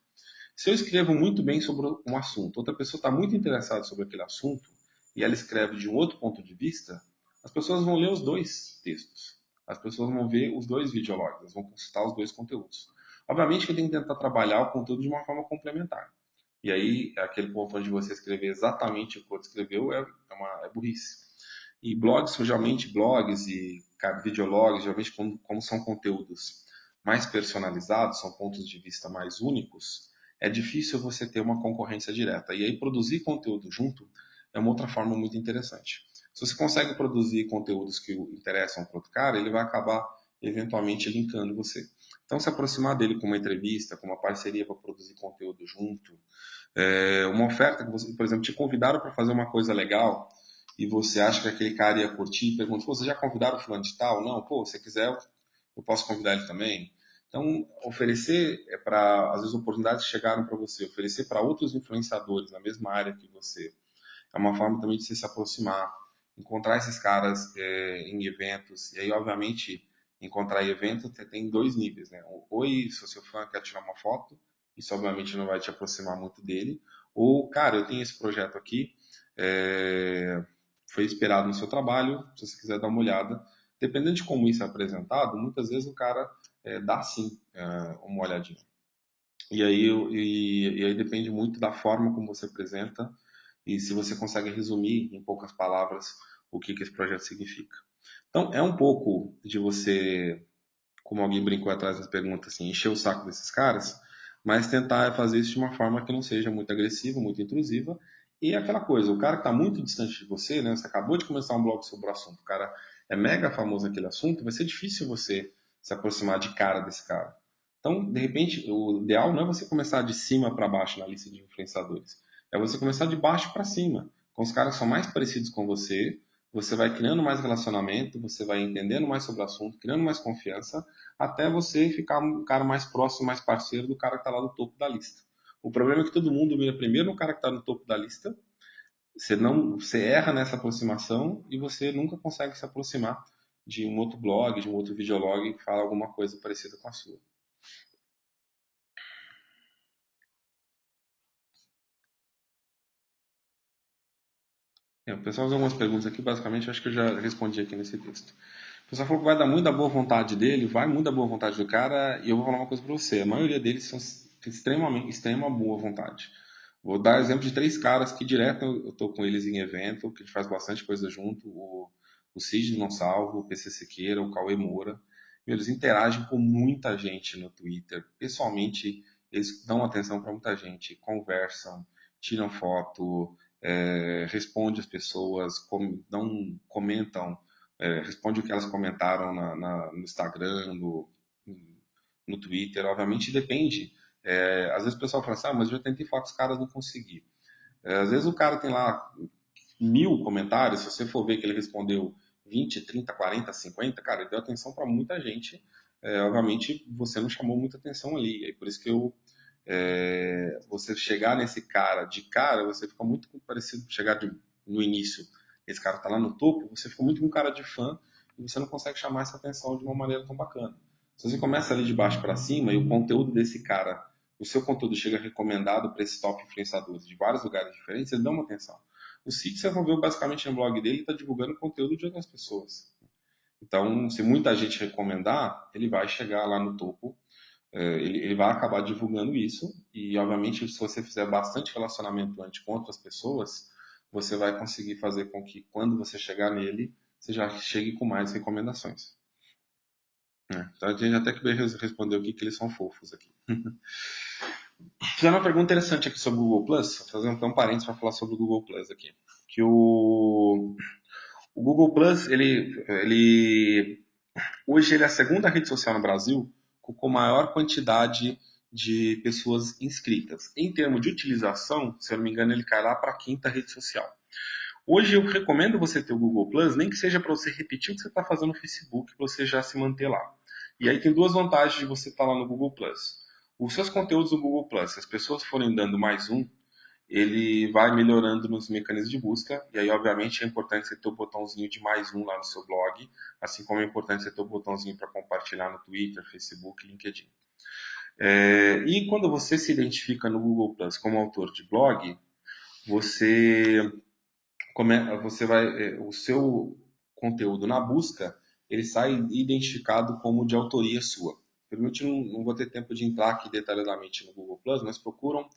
Se eu escrevo muito bem sobre um assunto, outra pessoa está muito interessada sobre aquele assunto e ela escreve de um outro ponto de vista, as pessoas vão ler os dois textos. As pessoas vão ver os dois videologs, vão consultar os dois conteúdos. Obviamente que eu tenho que tentar trabalhar o conteúdo de uma forma complementar. E aí, aquele ponto onde você escrever exatamente o que o outro escreveu é burrice. E blogs, geralmente blogs e videologs, geralmente como são conteúdos mais personalizados, são pontos de vista mais únicos, é difícil você ter uma concorrência direta. E aí produzir conteúdo junto é uma outra forma muito interessante. Se você consegue produzir conteúdos que interessam para outro cara, ele vai acabar eventualmente linkando você. Então, se aproximar dele com uma entrevista, com uma parceria para produzir conteúdo junto, uma oferta que você, por exemplo, te convidaram para fazer uma coisa legal e você acha que aquele cara ia curtir, pergunta, pô, você já convidaram o fulano de tal? Não, pô, se quiser, eu posso convidar ele também. Então, oferecer para, às vezes, oportunidades que chegaram para você, oferecer para outros influenciadores na mesma área que você, é uma forma também de você se aproximar, encontrar esses caras em eventos, e aí, obviamente, encontrar em eventos você tem dois níveis, né? Ou se o seu fã quer tirar uma foto, isso obviamente não vai te aproximar muito dele, ou, cara, eu tenho esse projeto aqui, foi inspirado no seu trabalho, se você quiser dar uma olhada. Dependendo de como isso é apresentado, muitas vezes o cara dá sim uma olhadinha. E aí depende muito da forma como você apresenta e se você consegue resumir em poucas palavras o que esse projeto significa. Então, é um pouco de você, como alguém brincou atrás das perguntas, assim, encher o saco desses caras, mas tentar fazer isso de uma forma que não seja muito agressiva, muito intrusiva. E aquela coisa, o cara que está muito distante de você, né? Você acabou de começar um blog sobre o assunto, o cara é mega famoso naquele assunto, vai ser difícil você se aproximar de cara desse cara. Então, de repente, o ideal não é você começar de cima para baixo na lista de influenciadores. É você começar de baixo para cima, com os caras que são mais parecidos com você. Você vai criando mais relacionamento, você vai entendendo mais sobre o assunto, criando mais confiança, até você ficar um cara mais próximo, mais parceiro do cara que está lá no topo da lista. O problema é que todo mundo mira primeiro no cara que está no topo da lista, você erra nessa aproximação e você nunca consegue se aproximar de um outro blog, de um outro videolog que fala alguma coisa parecida com a sua. O pessoal fez algumas perguntas aqui, basicamente acho que eu já respondi aqui nesse texto. O pessoal falou que vai dar muita boa vontade dele, vai muita boa vontade do cara, e eu vou falar uma coisa pra você, a maioria deles são extrema boa vontade. Vou dar exemplo de três caras que direto eu tô com eles em evento, que a gente faz bastante coisa junto, o Cid Não Salvo, o PC Siqueira, o Cauê Moura. Eles interagem com muita gente no Twitter, pessoalmente eles dão atenção para muita gente, conversam, tiram foto, respondem as pessoas, comentam, responde o que elas comentaram no Instagram, no Twitter, obviamente depende. Às vezes o pessoal fala assim, mas eu já tentei falar com os caras, não consegui. Às vezes o cara tem lá 1.000 comentários, se você for ver que ele respondeu 20, 30, 40, 50, cara, ele deu atenção para muita gente. Obviamente você não chamou muita atenção ali, é por isso que você chegar nesse cara de cara, você fica muito parecido, no início, esse cara tá lá no topo, você fica muito com cara de fã e você não consegue chamar essa atenção de uma maneira tão bacana. Se você começa ali de baixo para cima e o conteúdo desse cara, o seu conteúdo chega recomendado para esses top influenciadores de vários lugares diferentes, eles dão uma atenção. O Cid, você vai ver basicamente no blog dele, está divulgando conteúdo de outras pessoas. Então, se muita gente recomendar, ele vai chegar lá no topo, ele vai acabar divulgando isso, e obviamente, se você fizer bastante relacionamento antes com outras pessoas, você vai conseguir fazer com que quando você chegar nele, você já chegue com mais recomendações. Então a gente até que respondeu aqui que eles são fofos aqui. Fizeram uma pergunta interessante aqui sobre o Google Plus, vou fazer um parênteses para falar sobre o Google Plus aqui. Que o Google Plus, hoje ele é a segunda rede social no Brasil com maior quantidade de pessoas inscritas. Em termos de utilização, se eu não me engano, ele cai lá para a quinta rede social. Hoje eu recomendo você ter o Google Plus, nem que seja para você repetir o que você está fazendo no Facebook, para você já se manter lá. E aí tem duas vantagens de você estar lá no Google Plus. Os seus conteúdos do Google Plus, se as pessoas forem dando mais um, ele vai melhorando nos mecanismos de busca, e aí obviamente é importante você ter o botãozinho de mais um lá no seu blog, assim como é importante você ter o botãozinho para compartilhar no Twitter, Facebook, LinkedIn. E quando você se identifica no Google Plus como autor de blog, você o seu conteúdo na busca, ele sai identificado como de autoria sua. Permite, não vou ter tempo de entrar aqui detalhadamente no Google Plus, mas procuram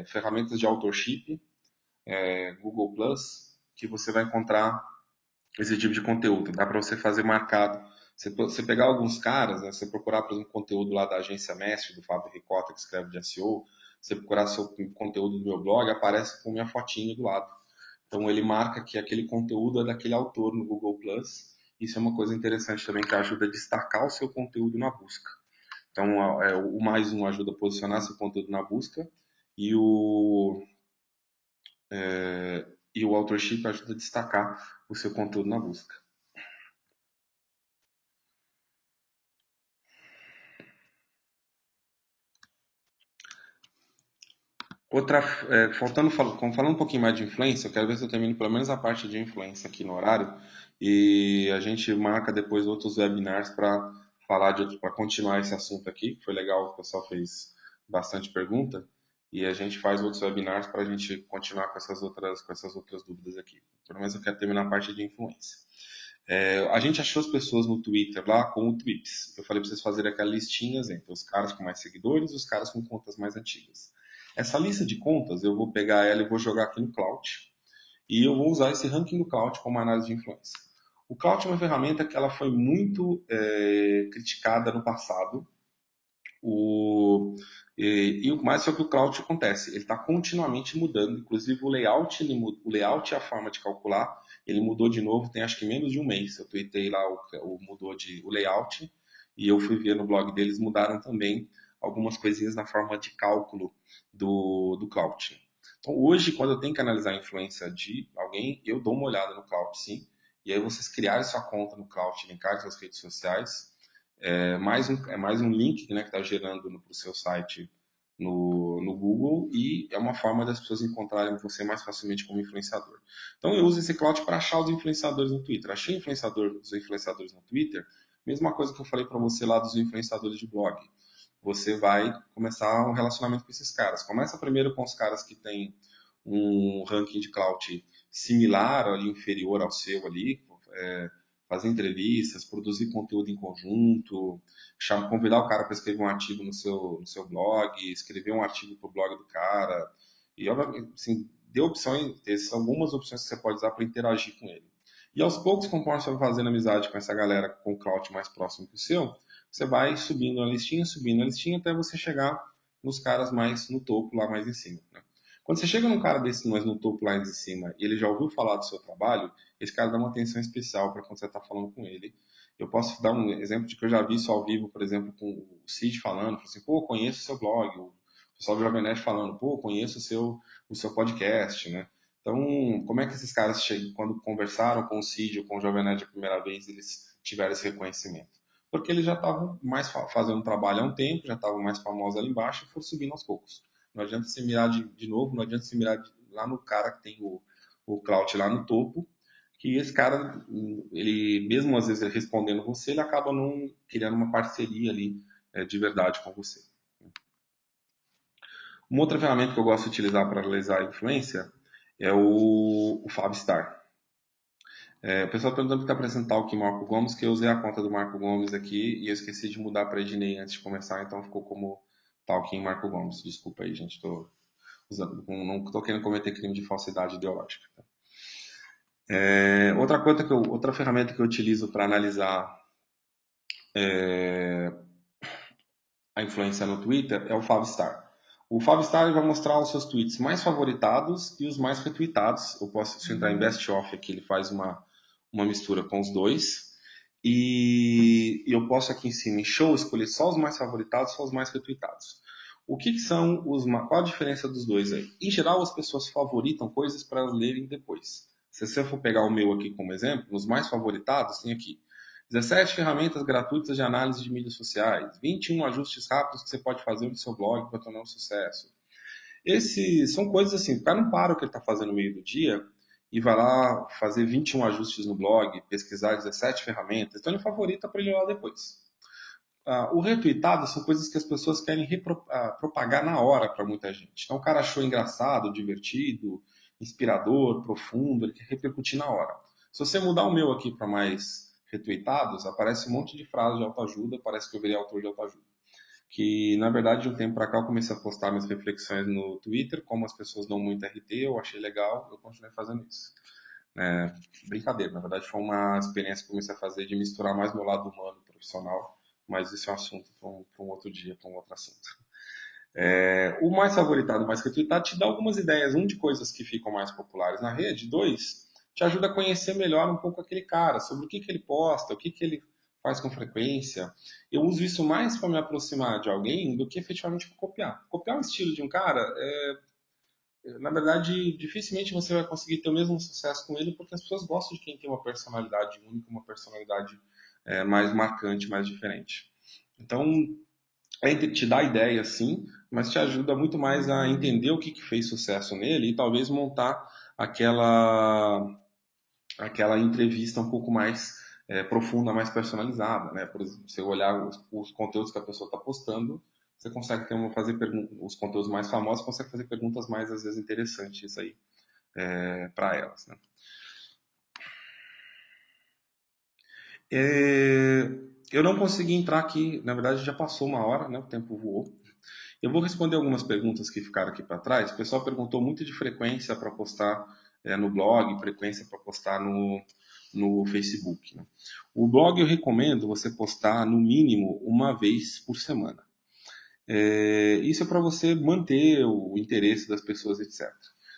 ferramentas de authorship, Google Plus, que você vai encontrar esse tipo de conteúdo. Dá para você fazer marcado Você pegar alguns caras, né, você procurar, por exemplo, conteúdo lá da agência Mestre, do Fábio Ricota, que escreve de SEO, você procurar seu conteúdo do meu blog, aparece com minha fotinha do lado. Então ele marca que aquele conteúdo é daquele autor no Google Plus. Isso é uma coisa interessante também que ajuda a destacar o seu conteúdo na busca. Então o mais um ajuda a posicionar seu conteúdo na busca e o authorship ajuda a destacar o seu conteúdo na busca. Outra, falando um pouquinho mais de influência, eu quero ver se eu termino pelo menos a parte de influência aqui no horário e a gente marca depois outros webinars para falar para continuar esse assunto aqui, que foi legal, o pessoal fez bastante pergunta e a gente faz outros webinars para a gente continuar com essas outras dúvidas aqui. Pelo menos eu quero terminar a parte de influência. A gente achou as pessoas no Twitter lá com o Tweets. Eu falei para vocês fazerem aquelas listinhas entre os caras com mais seguidores e os caras com contas mais antigas. Essa lista de contas, eu vou pegar ela e vou jogar aqui no Cloud. E eu vou usar esse ranking do Cloud como análise de influência. O Cloud é uma ferramenta que ela foi muito criticada no passado. E o mais é que o Cloud acontece, ele está continuamente mudando, inclusive o layout e a forma de calcular, ele mudou de novo, tem acho que menos de um mês. Eu tuitei lá, mudou o layout, e eu fui ver no blog deles, mudaram também algumas coisinhas na forma de cálculo do Cloud. Então hoje, quando eu tenho que analisar a influência de alguém, eu dou uma olhada no Cloud sim, e aí vocês criarem sua conta no Cloud, linkar suas redes sociais, mais um link, né, que está gerando para o seu site no Google e é uma forma das pessoas encontrarem você mais facilmente como influenciador. Então eu uso esse cloud para achar os influenciadores no Twitter. Achei os influenciadores no Twitter, mesma coisa que eu falei para você lá dos influenciadores de blog. Você vai começar um relacionamento com esses caras. Começa primeiro com os caras que têm um ranking de cloud similar ou inferior ao seu ali, fazer entrevistas, produzir conteúdo em conjunto, convidar o cara para escrever um artigo no seu blog, escrever um artigo para o blog do cara. E, obviamente, assim, dê opções, são algumas opções que você pode usar para interagir com ele. E aos poucos, conforme você vai fazendo amizade com essa galera com o cloud mais próximo que o seu, você vai subindo a listinha até você chegar nos caras mais no topo, lá mais em cima. Né? Quando você chega num cara desse mais no topo lá em cima e ele já ouviu falar do seu trabalho, esse cara dá uma atenção especial para quando você está falando com ele. Eu posso dar um exemplo de que eu já vi isso ao vivo, por exemplo, com o Cid falando, assim, pô, conheço o seu blog, o pessoal do Jovem Nerd falando, pô, conheço o seu podcast, né? Então, como é que esses caras chegam, quando conversaram com o Cid ou com o Jovem Nerd a primeira vez, eles tiveram esse reconhecimento? Porque eles já estavam mais fazendo trabalho há um tempo, já estavam mais famosos ali embaixo e foram subindo aos poucos. Não adianta você mirar de novo, não adianta você mirar lá no cara que tem o clout lá no topo, que esse cara, ele mesmo às vezes respondendo você, ele acaba não criando uma parceria ali de verdade com você. Uma outra ferramenta que eu gosto de utilizar para analisar a influência é o Fabstar. O pessoal perguntando para apresentar o que Marco Gomes, que eu usei a conta do Marco Gomes aqui e eu esqueci de mudar para Ednei antes de começar, então ficou como Talking Marco Gomes. Desculpa aí, gente, não estou querendo cometer crime de falsidade ideológica. Tá? Outra ferramenta que eu utilizo para analisar a influência no Twitter é o Favstar. O Favstar vai mostrar os seus tweets mais favoritados e os mais retweetados. Eu posso, se eu entrar em Best Of aqui, ele faz uma mistura com os dois. E eu posso aqui em cima, em Show, escolher só os mais favoritados, só os mais retweetados. Qual a diferença dos dois aí? Em geral, as pessoas favoritam coisas para lerem depois. Se você for pegar o meu aqui como exemplo, nos mais favoritados, tem aqui 17 ferramentas gratuitas de análise de mídias sociais, 21 ajustes rápidos que você pode fazer no seu blog para tornar um sucesso. Esses são coisas assim, o cara não para o que ele está fazendo no meio do dia e vai lá fazer 21 ajustes no blog, pesquisar 17 ferramentas, então ele favorita para ele ir lá depois. O retweetado são coisas que as pessoas querem propagar na hora para muita gente. Então o cara achou engraçado, divertido, inspirador, profundo, ele quer repercutir na hora. Se você mudar o meu aqui para mais retweetados, aparece um monte de frases de autoajuda, parece que eu virei autor de autoajuda. Que na verdade de um tempo para cá eu comecei a postar minhas reflexões no Twitter, como as pessoas dão muito RT, eu achei legal, eu continuei fazendo isso. Brincadeira, na verdade foi uma experiência que eu comecei a fazer de misturar mais meu lado humano e profissional, mas isso é um assunto para um outro dia, para um outro assunto. O mais favoritado, mais retweetado, te dá algumas ideias. Um, de coisas que ficam mais populares na rede. Dois, te ajuda a conhecer melhor um pouco aquele cara, sobre o que ele posta, o que ele faz com frequência. Eu uso isso mais para me aproximar de alguém do que efetivamente para copiar. Copiar o estilo de um cara, na verdade, dificilmente você vai conseguir ter o mesmo sucesso com ele, porque as pessoas gostam de quem tem uma personalidade única, uma personalidade mais marcante, mais diferente. Então, te dá ideia, sim, mas te ajuda muito mais a entender o que fez sucesso nele e talvez montar aquela, aquela entrevista um pouco mais profunda, mais personalizada, né? Por exemplo, você olhar os conteúdos que a pessoa está postando, você consegue fazer os conteúdos mais famosos, consegue fazer perguntas mais, às vezes, interessantes aí para elas, né? Eu não consegui entrar aqui, na verdade já passou uma hora, né? O tempo voou. Eu vou responder algumas perguntas que ficaram aqui para trás. O pessoal perguntou muito de frequência para postar no blog, frequência para postar no Facebook. Né? O blog eu recomendo você postar no mínimo uma vez por semana. Isso é para você manter o interesse das pessoas, etc.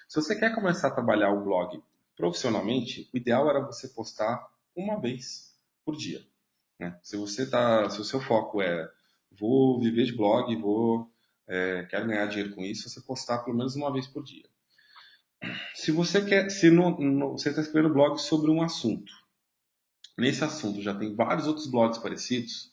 Se você quer começar a trabalhar o blog profissionalmente, o ideal era você postar uma vez por dia. Né? Se o seu foco é vou viver de blog, quero ganhar dinheiro com isso, você postar pelo menos uma vez por dia. Se você quer, se você está escrevendo blog sobre um assunto, nesse assunto já tem vários outros blogs parecidos,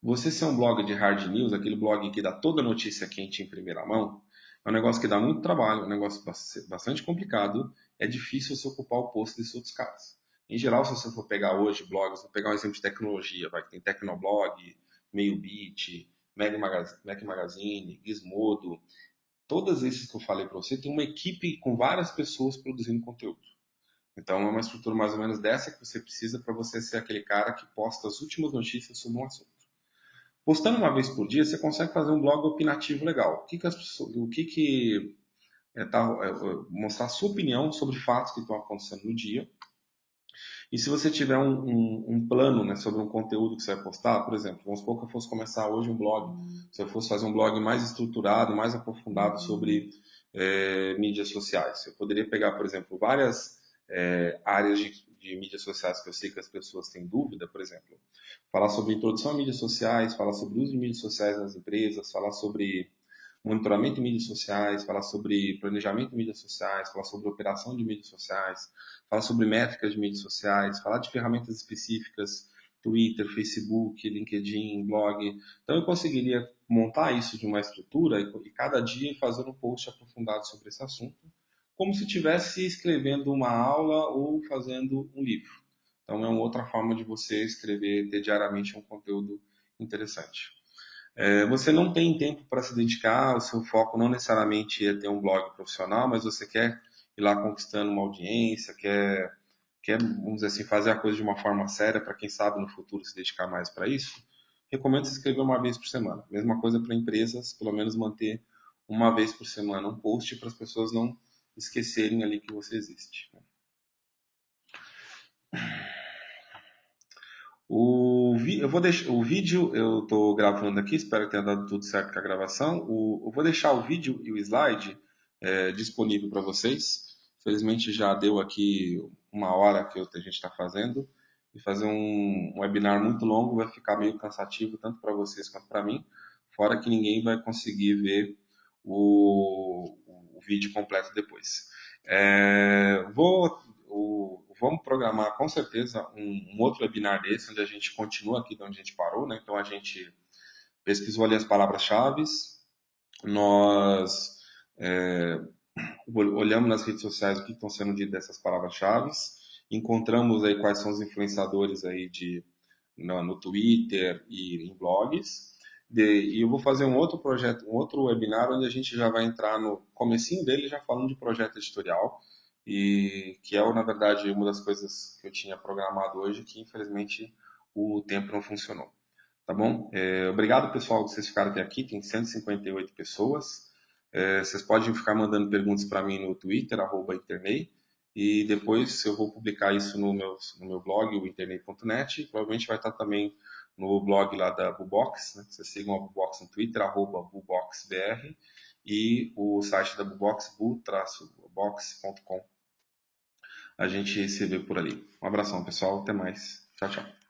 você ser um blog de hard news, aquele blog que dá toda a notícia quente em primeira mão, é um negócio que dá muito trabalho, é um negócio bastante complicado, é difícil você ocupar o posto desses outros caras. Em geral, se você for pegar hoje blogs, vou pegar um exemplo de tecnologia, vai que tem Tecnoblog, MeioBit, Mac Magazine, Gizmodo, todos esses que eu falei para você, tem uma equipe com várias pessoas produzindo conteúdo. Então é uma estrutura mais ou menos dessa que você precisa para você ser aquele cara que posta as últimas notícias sobre um assunto. Postando uma vez por dia, você consegue fazer um blog opinativo legal. Mostrar a sua opinião sobre fatos que estão acontecendo no dia. E se você tiver um plano, né, sobre um conteúdo que você vai postar, por exemplo, vamos supor que eu fosse começar hoje um blog, se eu fosse fazer um blog mais estruturado, mais aprofundado sobre mídias sociais, eu poderia pegar, por exemplo, várias áreas de mídias sociais que eu sei que as pessoas têm dúvida, por exemplo, falar sobre introdução a mídias sociais, falar sobre o uso de mídias sociais nas empresas, falar sobre monitoramento de mídias sociais, falar sobre planejamento de mídias sociais, falar sobre operação de mídias sociais, falar sobre métricas de mídias sociais, falar de ferramentas específicas, Twitter, Facebook, LinkedIn, blog. Então eu conseguiria montar isso de uma estrutura e cada dia fazer um post aprofundado sobre esse assunto, como se estivesse escrevendo uma aula ou fazendo um livro. Então é uma outra forma de você escrever, ter diariamente um conteúdo interessante. Você não tem tempo para se dedicar, o seu foco não necessariamente é ter um blog profissional, mas você quer ir lá conquistando uma audiência, vamos dizer assim, fazer a coisa de uma forma séria para quem sabe no futuro se dedicar mais para isso, recomendo se escrever uma vez por semana. Mesma coisa para empresas, pelo menos manter uma vez por semana um post para as pessoas não esquecerem ali que você existe. Eu vou deixar o vídeo, eu estou gravando aqui, espero que tenha dado tudo certo com a gravação. Eu vou deixar o vídeo e o slide disponível para vocês. Felizmente já deu aqui uma hora que a gente está fazendo. E fazer um webinar muito longo vai ficar meio cansativo, tanto para vocês quanto para mim. Fora que ninguém vai conseguir ver o vídeo completo depois. Vamos programar com certeza um outro webinar desse, onde a gente continua aqui de onde a gente parou, né? Então a gente pesquisou ali as palavras-chave, nós olhamos nas redes sociais o que estão sendo dito dessas palavras-chave, encontramos aí quais são os influenciadores aí no Twitter e em blogs. E eu vou fazer um outro projeto, um outro webinar onde a gente já vai entrar no comecinho dele já falando de projeto editorial e que é, na verdade, uma das coisas que eu tinha programado hoje que infelizmente o tempo não funcionou. Tá bom? Obrigado, pessoal, que vocês ficaram até aqui. Tem 158 pessoas. Vocês podem ficar mandando perguntas para mim no Twitter, @internei. E depois eu vou publicar isso no meu blog, o internet.net. Provavelmente vai estar também no blog lá da Bubox, né? Vocês sigam a Bubox no Twitter, @buboxbr, e o site da Bubox, bu-box.com. A gente se vê por ali. Um abração, pessoal. Até mais. Tchau, tchau.